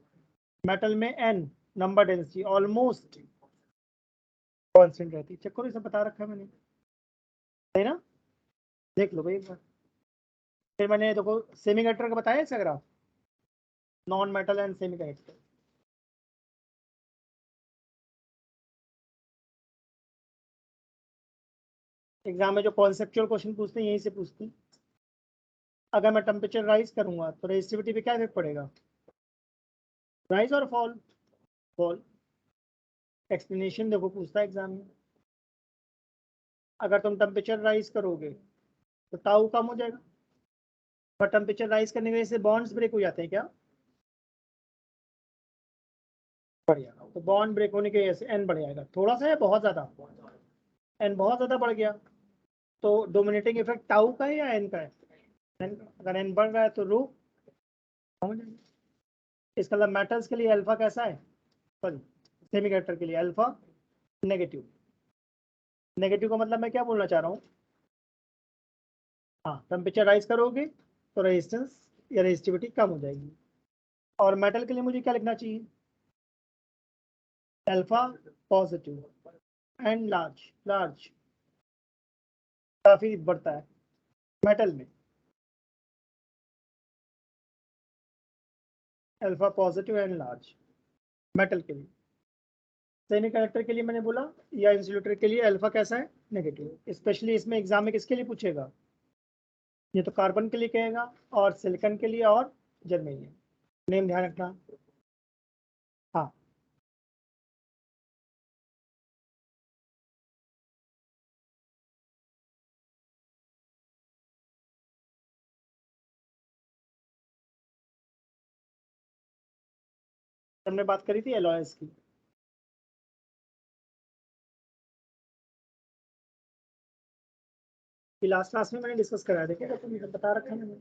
मेटल में N number density almost constant रहती है। चेक करो, इसे बता रखा है मैंने, है ना? देख लो भाई एक बार। फिर मैंने देखो सेमीकंडक्टर का बताया इस graph, non metal and semiconductor. Exam में जो कॉन्सेप्चुअल क्वेश्चन पूछते हैं यहीं से पूछते हैं। अगर मैं टेम्परेचर राइज करूंगा तो रेजिस्टिविटी पे क्या इफेक्ट पड़ेगा? राइज और फॉल? फॉल। एक्सप्लेनेशन देखो पूछता है एग्जाम में। अगर तुम टेम्परेचर राइज करोगे तो टाउ कम हो जाएगा, पर टेम्परेचर राइज करने की वजह से बॉन्ड्स ब्रेक हो जाते हैं क्या? बढ़ जाएगा। तो बॉन्ड ब्रेक होने की वजह से एन बढ़ जाएगा, थोड़ा सा या बहुत ज्यादा? एन बहुत ज्यादा बढ़ गया। तो डोमिनेटिंग इफेक्ट टाउ का है या एन का है? एन का। अगर एन बढ़ रहा है तो रो कम हो जाएगा। इसका मतलब मेटल्स के लिए अल्फा कैसा है? सॉरी, सेमीकंडक्टर के लिए अल्फा नेगेटिव। नेगेटिव का मतलब मैं क्या बोलना चाह रहा हूँ? हाँ, टेम्परेचर राइज करोगे तो रेजिस्टेंस या रेजिस्टिविटी कम हो जाएगी। और मेटल के लिए मुझे क्या लिखना चाहिए? Alpha positive and large. Large काफी बढ़ता है मेटल में। Alpha positive and large metal के लिए। सेमीकंडक्टर के लिए मैंने बोला, या इंसुलेटर के लिए अल्फा कैसा है? नेगेटिव। स्पेशली इसमें एग्जाम में किसके लिए पूछेगा? ये तो कार्बन के लिए कहेगा, और सिलिकॉन के लिए, और जर्मेनियम। नेम ध्यान रखना। हाँ, हमने बात करी थी एलॉयस की। लास्ट क्लास में मैंने डिस्कस कराया था, क्या तो मुझे बता रखा है मैंने।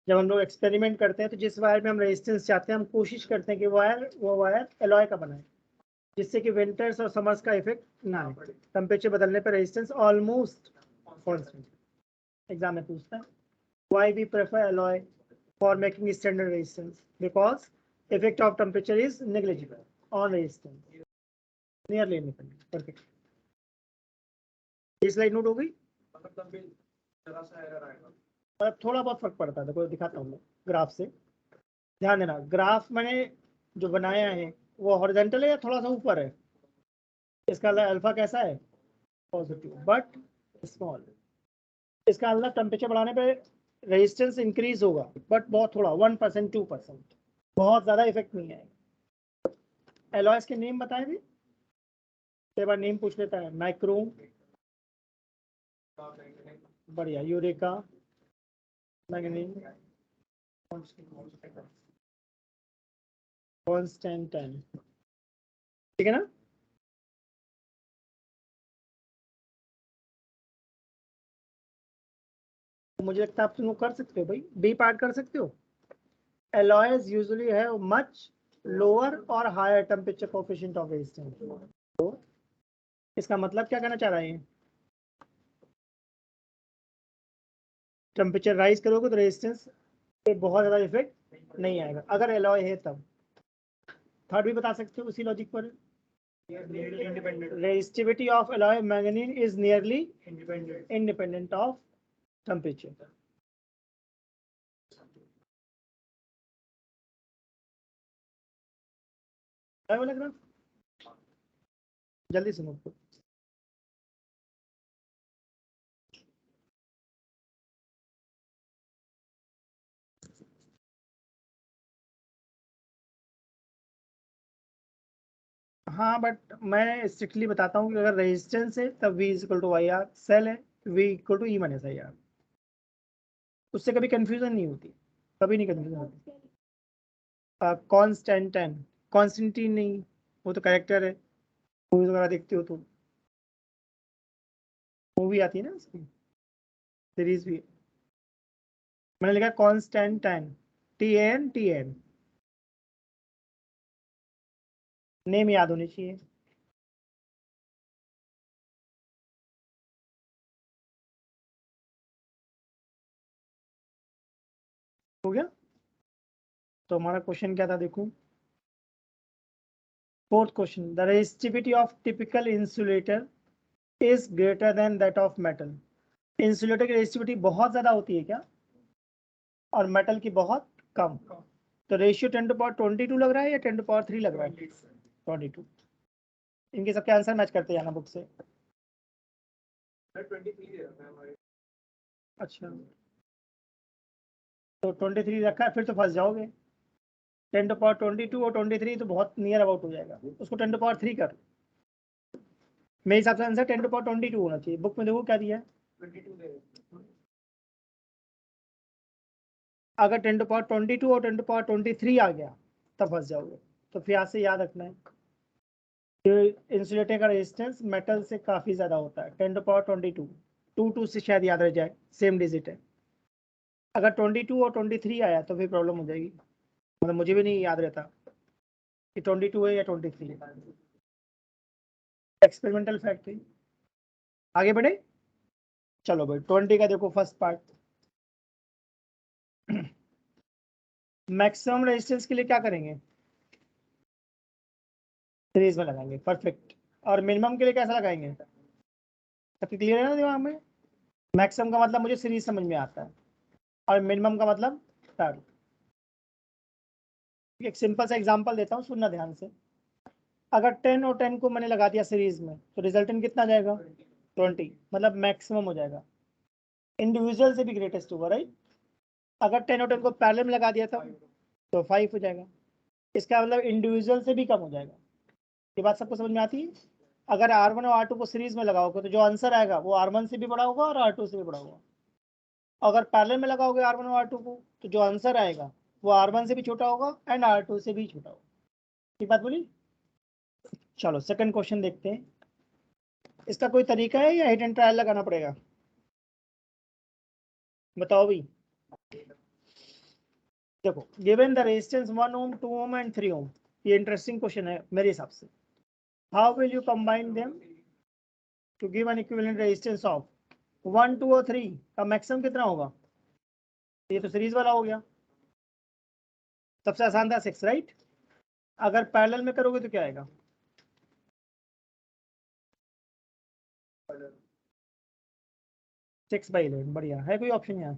जब हम लोग एक्सपेरिमेंट करते हैं तो जिस वायर में हम रेजिस्टेंस चाहते हैं, हम कोशिश करते हैं कि वो वायर एलॉय का बनाए, जिससे कि विंटर्स और समर्स का इफेक्ट ना आए। टेम्परेचर बदलने पर रेजिस्टेंस ऑलमोस्ट कांस्टेंट। एग्जाम में पूछता है why we prefer alloy for making standard resistance, because effect of temperature is negligible on resistance, nearly independent. Perfect. ये स्लाइड नोट हो गई? मतलब थोड़ा बहुत फर्क पड़ता है, देखो दिखाता हूँ मैं ग्राफ से। ध्यान देना, ग्राफ मैंने जो बनाया है वो हॉरिजॉन्टल है या थोड़ा सा ऊपर है? इसका अल्फा कैसा है? Positive but small. इसका मतलब टेम्परेचर बढ़ाने पे रेजिस्टेंस इंक्रीज होगा, बट बहुत थोड़ा, 1% 2%, बहुत ज्यादा इफेक्ट नहीं आएगा। एलॉयस के नेम बताए थे, कई बार नेम पूछ लेता है। नाइक्रोम, बढ़िया, यूरेका, मैग्नीज, कॉन्स्टेंटाइन। ठीक है ना? तो मुझे लगता है आप तुम कर सकते हो भाई, बी पार्ट कर सकते हो। alloys usually have much lower or higher temperature coefficient of resistance। तो इसका मतलब क्या कहना चाह रहे हैं? टेम्परेचर राइज करोगे तो रेजिस्टेंस ये बहुत ज़्यादा इफेक्ट नहीं आएगा अगर एलॉय है तब। थर्ड भी बता सकते हो उसी लॉजिक पर। Resistivity of alloy manganese is nearly independent of temperature. वाला ग्राफ जल्दी सुनो। हाँ बट मैं स्ट्रिक्टली बताता हूँ कि अगर रेजिस्टेंस है तब V equal to I R, cell है V equal to E minus I R. उससे कभी कंफ्यूजन नहीं होती, कभी नहीं कंफ्यूजन होती। कॉन्स्टेंटाइन कॉन्स्टेंटीन नहीं, वो तो कैरेक्टर है, मूवीज वगैरह देखते हो तो मूवी आती है ना उसकी, सीरीज भी। मैंने लिखा कॉन्स्टेंटाइन, TAN नेम याद होनी चाहिए। हो गया। तो हमारा क्वेश्चन क्या था देखो, fourth question, the resistivity of typical insulator is greater than that of metal. Insulator की रेजिस्टिविटी बहुत ज्यादा होती है क्या, और मेटल की बहुत कम। तो रेशियो 10⁻22 लग रहा है या 10⁻3 लग रहा है? 22। इनके सबके आंसर मैच करते जाना बुक से। अच्छा तो 23 रखा है, फिर तो फंस जाओगे। 10⁻22 और 23 तो बहुत नियर अबाउट हो जाएगा, उसको 10⁻3 कर। मेरे हिसाब से आंसर 10⁻22 होना चाहिए। बुक में देखो क्या दिया है। अगर 10⁻22 और 10⁻23 आ गया तब फंस जाओगे। तो फिर यहाँ से याद रखना है कि इंसुलेटर का रेजिस्टेंस मेटल से काफी ज्यादा होता है। 10⁻22 2 से शायद याद रह जाए, सेम डिजिट है। अगर 22 और 23 आया तो फिर प्रॉब्लम हो जाएगी, मतलब मुझे भी नहीं याद रहता कि 22 है या 23 है। एक्सपेरिमेंटल फैक्ट है। आगे बढ़े, चलो भाई 20 का देखो फर्स्ट पार्ट। मैक्सिमम रेजिस्टेंस के लिए क्या करेंगे, सीरीज में लगाएंगे, परफेक्ट। और मिनिमम के लिए कैसा लगाएंगे, सबके क्लियर है ना दिमाग में। मैक्सिमम का मतलब मुझे सीरीज समझ में आता है, और मिनिमम का मतलब पैरेलल। एक सिंपल सा एग्जांपल देता हूँ, सुनना ध्यान से। अगर 10 और 10 को मैंने लगा दिया सीरीज में तो रिजल्टेंट कितना जाएगा, 20, मतलब मैक्सिमम हो जाएगा। इंडिविजुअल से भी ग्रेटेस्ट होगा, राइट। अगर 10 और 10 को पैरेलल में लगा दिया था तो 5 हो जाएगा। इसका मतलब इंडिविजुअल से भी कम हो जाएगा। ये बात सबको समझ में आती है। अगर R1 और R2 को सीरीज में लगाओगे तो जो आंसर आएगा वो R1 से भी बड़ा होगा और R2 से भी बड़ा होगा। अगर पैरेलल में लगाओगे R1 और R2 को तो जो आंसर आएगा वो R1 से भी छोटा होगा एंड R2 से भी छोटा होगा। ठीक बात बोली। चलो सेकंड क्वेश्चन देखते हैं। इसका कोई तरीका है या हिट एंड ट्रायल लगाना पड़ेगा, बताओ भी। देखो, given the resistance 1 ohm 2 ohm and 3 ohm, ये इंटरेस्टिंग क्वेश्चन है मेरे हिसाब से। How will you combine them to give an equivalent resistance of 1 2 और 3 का मैक्सिमम कितना होगा। ये तो सीरीज वाला हो गया, सबसे आसान था 6, राइट। अगर पैरेलल में करोगे तो क्या आएगा, 6/11। बढ़िया है, कोई ऑप्शन यहाँ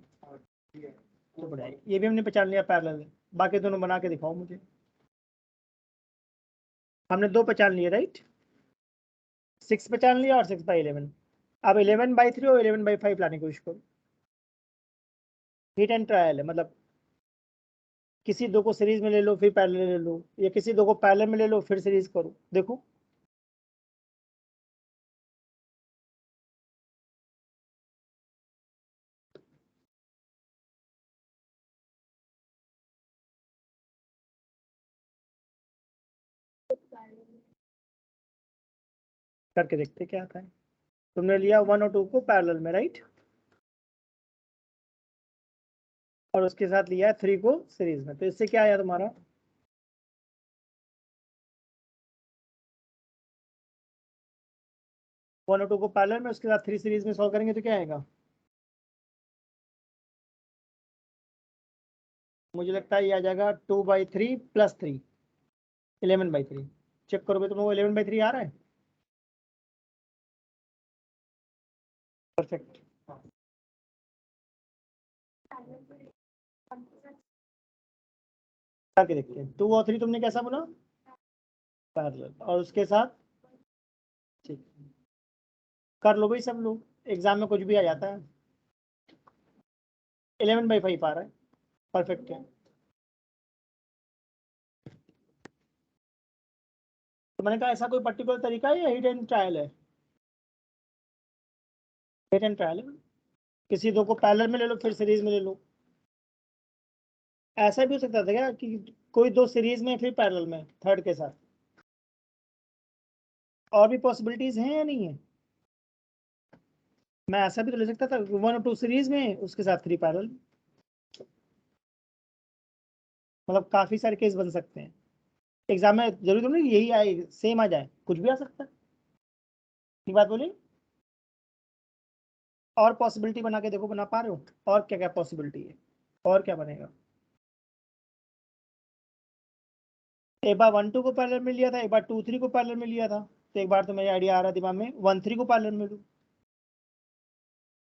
तो बढ़िया है। ये भी हमने पहचान लिया पैरेलल। बाकी दोनों बना के दिखाओ मुझे। हमने दो पहचान लिए, राइट। 6 पहचान लिया और 6/11। अब 11/3 और 11/5 लाने की कोशिश करो। हिट एंड ट्रायल है, मतलब किसी दो को सीरीज में ले लो फिर पैरेलल ले लो, या किसी दो को पैरेलल में ले लो फिर सीरीज करो, देखो। करके देखते क्या आता है। तुमने लिया 1 और 2 को पैरेलल में, राइट, और उसके साथ लिया है 3 को सीरीज में, तो इससे क्या आया तुम्हारा, वन और 2 को पैरेलल में उसके साथ 3 सीरीज में सॉल्व करेंगे तो क्या आएगा, मुझे लगता है ये आ जाएगा 2/3 + 3, 11/3। चेक करोगे तुम लोग 11/3 आ रहा है? परफेक्ट। करके देखते हैं। 2 और 3 तुमने कैसा बोला? पैरेलल। और उसके साथ ठीक, कर लो भाई सब लोग, एग्जाम में कुछ भी आ जाता है। 11/5 आ रहा है, परफेक्ट है। तो मैंने कहा ऐसा कोई पर्टिकुलर तरीका है या हिट एंड ट्रायल है? हिट एंड ट्रायल है, किसी दो को पैरेलल में ले लो फिर सीरीज में ले लो। ऐसा भी हो सकता था क्या कि कोई दो सीरीज में फिर पैरेलल में थर्ड के साथ? और भी पॉसिबिलिटीज हैं या नहीं है? मैं ऐसा भी तो ले सकता था 1 और 2 सीरीज में उसके साथ 3 पैरेलल। मतलब काफी सारे केस बन सकते हैं एग्जाम में। जरूरी तो नहीं यही आए सेम आ जाए, कुछ भी आ सकता है। ठीक बात बोली। और पॉसिबिलिटी बना के देखो, बना पा रहे हो? और क्या क्या पॉसिबिलिटी है, और क्या बनेगा? एक बार 1 2 को पैरेलल में लिया था, एक बार 2 3 को पैरेलल में लिया था, तो एक बार तो मेरा आइडिया आ रहा है दिमाग में 1 3 को पैरेलल में लूं,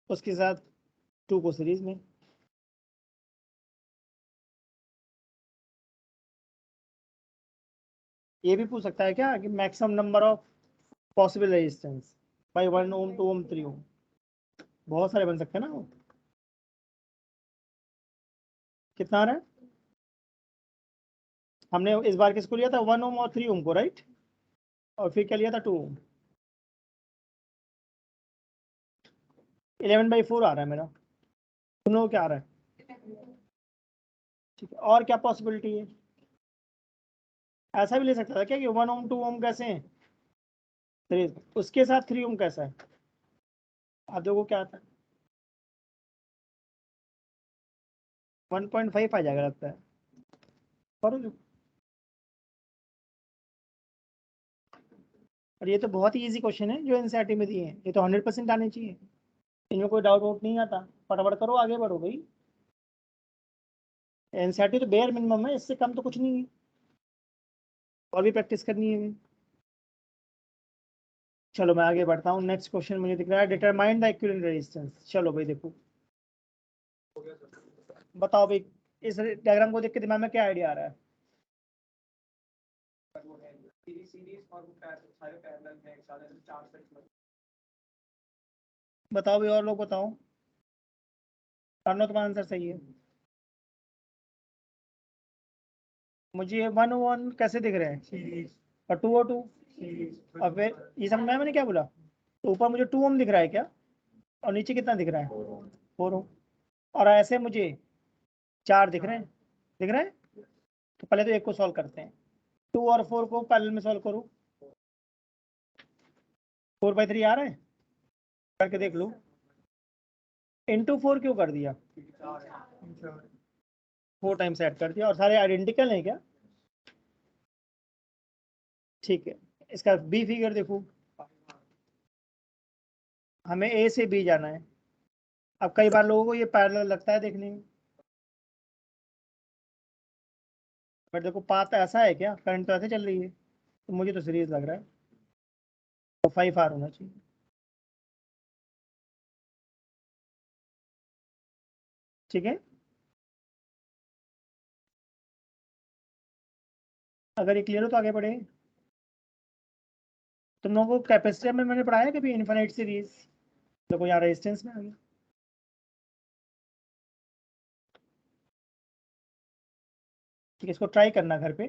उसके साथ 2 को सीरीज में। ये भी पूछ सकता है क्या कि maximum number of possible resistance by 1 ohm 2 ओम 3 ओम, बहुत सारे बन सकते हैं ना वो। कितना आ रहा है? हमने इस बार किसको लिया था? 1 ओम और 3 ओम को, राइट? और फिर क्या लिया था? 2 ओम। 11/4 आ रहा है मेरा। तुम लोगों को क्या आ रहा है? ठीक है, और क्या पॉसिबिलिटी है? ऐसा भी ले सकता था क्या कि 1 ओम 2 ओम कैसे हैं सीरीज, उसके साथ 3 ओम कैसा है? आप देखो क्या आता है। 1.5 आ जाएगा लगता है। करो जो। और ये तो बहुत ही इजी क्वेश्चन है जो एनसीईआरटी में दिए हैं, ये तो 100% आने चाहिए, इनमें कोई डाउट वाउट नहीं आता। फटाफट करो, आगे बढ़ो भाई। एनसीईआरटी तो बेयर मिनिमम है, इससे कम तो कुछ नहीं है, और भी प्रैक्टिस करनी है। चलो मैं आगे बढ़ता हूँ। नेक्स्ट क्वेश्चन मुझे दिख रहा है डिटरमाइन द इक्विवेलेंट रेजिस्टेंस। चलो भाई देखो, बताओ भाई, इस डायग्राम को देख के दिमाग में क्या आइडिया आ रहा है? बताओ भाई, और लोग बताओ। तुम्हारा आंसर सही है। मुझे ये 1 1 कैसे दिख रहे हैं और 2 और 2? अब ये समझ में आया मैंने क्या बोला? तो ऊपर मुझे 2 ओम दिख रहा है क्या, और नीचे कितना दिख रहा है? 4 ओम। और ऐसे मुझे 4 दिख रहे हैं, दिख रहे हैं। तो पहले तो एक को सॉल्व करते हैं। 2 और 4 को पैरेलल में सॉल्व करो। 4/3 आ रहा है, करके देख लो। इंटू 4 क्यों कर दिया? 4 टाइम्स ऐड कर दिया, और सारे आइडेंटिकल हैं क्या? ठीक है, इसका बी फिगर देखो। हमें ए से बी जाना है। अब कई बार लोगों को ये पैरेलल लगता है देखने में, बट देखो पाथ ऐसा है क्या, करंट तो ऐसे चल रही है, तो मुझे तो सीरीज लग रहा है, तो 5R होना चाहिए। ठीक है, अगर ये क्लियर हो तो आगे बढ़े। तुम लोगों को कैपेसिटर में मैंने पढ़ाया कभी इनफाइनाइट सीरीज? देखो यहाँ रेजिस्टेंस में आ गया। ठीक है, इसको ट्राई करना घर पे,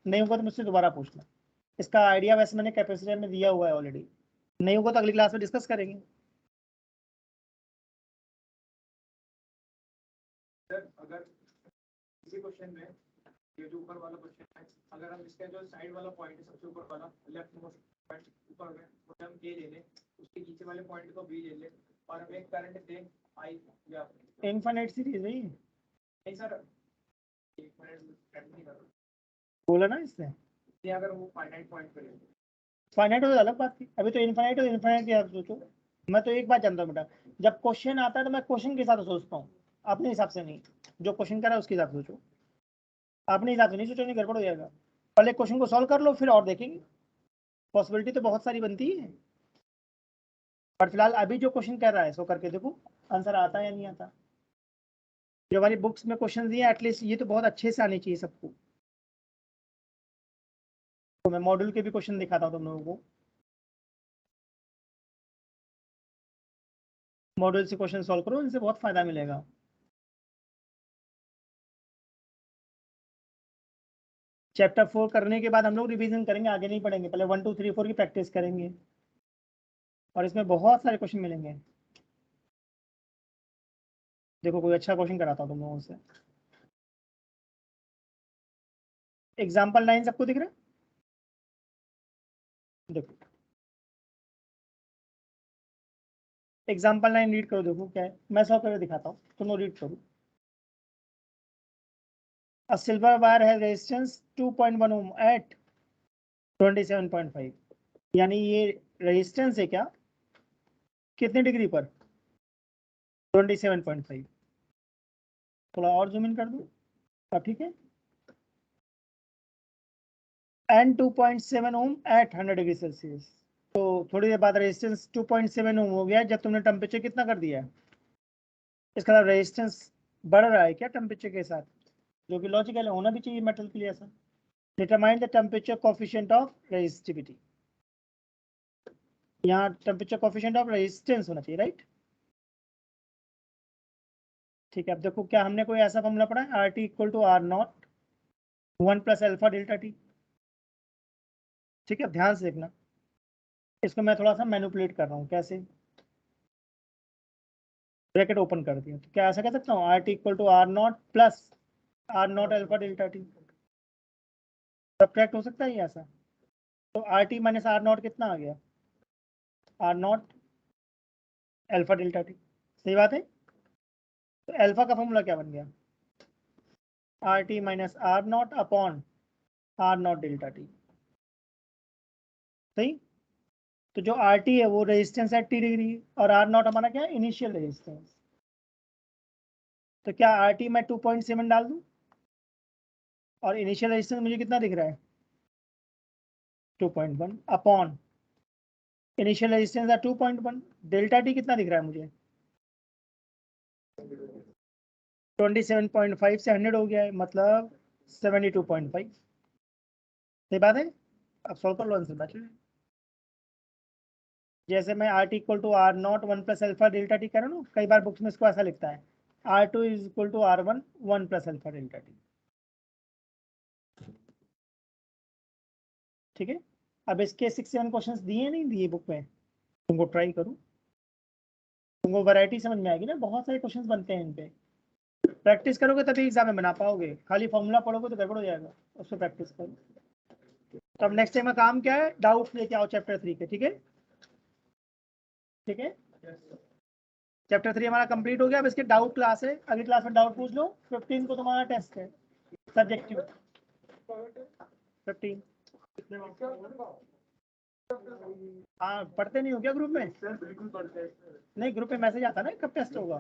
नहीं होगा तो मुझसे दोबारा पूछना। इसका आइडिया वैसे मैंने कैपेसिटर में दिया हुआ है ऑलरेडी, नहीं होगा तो अगली क्लास में डिस्कस करेंगे। सर अगर किसी क्वेश्चन में ये जो ऊपर वाला क्वेश्चन है, अगर हम इसका जो साइड वाला पॉइंट है सबसे ऊपर वाला लेफ्ट मोस्ट पॉइंट ऊपर में हम ए ले लें, उसके नीचे वाले पॉइंट को बी ले लें, और हमें करंट दे आई या इनफाइनाइट सीरीज है ये। नहीं सर, एक मिनट नहीं कर बोला ना इसने, ये अगर वो फाइनाइट पॉइंट पे ले, फाइनाइट हो तो अलग बात थी, अभी तो इनफाइनाइट हो, इनफाइनाइट की आप सोचो। मैं तो एक बात जानता हूँ बेटा, जब क्वेश्चन आता है तो मैं क्वेश्चन के हिसाब से सोचता हूँ, अपने हिसाब से नहीं। जो क्वेश्चन कर रहा है उसके हिसाब से सोचो। अपने हिसाब से नहीं सोचो, नहीं गड़बड़ हो जाएगा। पहले क्वेश्चन को सॉल्व कर लो, फिर और देखेंगे। पॉसिबिलिटी तो बहुत सारी बनती है, पर फिलहाल अभी जो क्वेश्चन कर रहा है सो करके देखो आंसर आता है या नहीं आता। जो हमारी बुक्स में क्वेश्चन दिए एटलीस्ट ये तो बहुत अच्छे से आने चाहिए सबको। तो मैं मॉड्यूल के भी क्वेश्चन दिखाता हूँ तुम लोगों को। मॉड्यूल से क्वेश्चन सॉल्व करो, इनसे बहुत फायदा मिलेगा। चैप्टर 4 करने के बाद हम लोग रिवीजन करेंगे, आगे नहीं पढ़ेंगे। पहले 1 2 3 4 की प्रैक्टिस करेंगे, और इसमें बहुत सारे क्वेश्चन मिलेंगे। देखो कोई अच्छा क्वेश्चन कराता हूँ तुम लोगों से। एग्जाम्पल 9 सबको दिख रहा है? देखो एग्जाम्पल 9 रीड करो, देखो क्या है। मैं सॉल्व करके दिखाता हूँ, तुम लोग रीड करो। A silver wire has resistance 2.1 ohm at 27.5। यानी ये रेजिस्टेंस है क्या, कितने डिग्री पर? 27.5। थोड़ा और जूम इन कर दूं, अब ठीक है। And 2.7 ohm at 100 degree Celsius. तो थोड़ी देर बाद रेजिस्टेंस 2.7 ओम हो गया जब तुमने टेम्परेचर कितना कर दिया है। इसका मतलब रेजिस्टेंस बढ़ रहा है क्या टेम्परेचर के साथ, जो कि लॉजिकल होना भी चाहिए मेटल के लिए ऐसा। Determine the temperature coefficient of resistivity. यहाँ टेम्परेचर कोफिशिएंट ऑफ रेजिस्टेंस होना चाहिए, राइट। ठीक है, अब देखो क्या हमने कोई ऐसा फॉर्मूला पढ़ा है, R T equal to R not 1 plus alpha delta T. ठीक है, ध्यान से देखना, इसको मैं थोड़ा सा मैनिपुलेट कर रहा हूँ। कैसे? ब्रैकेट ओपन कर दिया, तो क्या ऐसा कह सकता हूँ, R T equal to R nought plus R nought alpha delta T. Subtract हो सकता है ये ऐसा। तो R T minus R nought कितना आ गया, R nought alpha delta T. सही बात है। तो अल्फा का फॉर्मूला क्या बन गया, R T minus R nought upon R nought delta T. सही। तो जो आर टी है वो रेजिस्टेंस है टी डिग्री, और आर नॉट हमारा क्या है, इनिशियल रेजिस्टेंस। तो क्या आर टी मैं 2.7 डाल दूं, और इनिशियल रेजिस्टेंस मुझे कितना दिख रहा है 2.1 अपॉन इनिशियल रेजिस्टेंस है 2.1। डेल्टा टी कितना दिख रहा है मुझे 27.5 से 100 हो गया है, मतलब 72.5। सही बात है। अब सॉल्व कर लो आंसर बैठ। जैसे मैं R T equal to R not 1 plus alpha delta T करूँ ना, कई बार बुक्स में इसको ऐसा लिखता है, R two is equal to R one 1 plus alpha delta T. ठीक है। अब इसके 6-7 क्वेश्चंस दिए नहीं दिए बुक में, तुमको ट्राई करूँ, तुमको वैरायटी समझ में आएगी ना, बहुत सारे क्वेश्चंस बनते हैं इन पे। प्रैक्टिस करोगे तभी एग्जाम में बना पाओगे, खाली फॉर्मूला पढ़ोगे तो गड़बड़ हो जाएगा। उस पर प्रैक्टिस करो। तो अब नेक्स्ट टाइम का काम क्या है, डाउट लेके आओ चैप्टर 3 के। ठीक है, ठीक है। चैप्टर 3 हमारा कंप्लीट हो गया। अब इसके डाउट क्लास है, अगली क्लास में डाउट पूछ लो। 15 को तुम्हारा टेस्ट है, सब्जेक्टिव 15। हाँ, पढ़ते नहीं हो क्या ग्रुप में? नहीं, ग्रुप में मैसेज आता है ना कब टेस्ट होगा।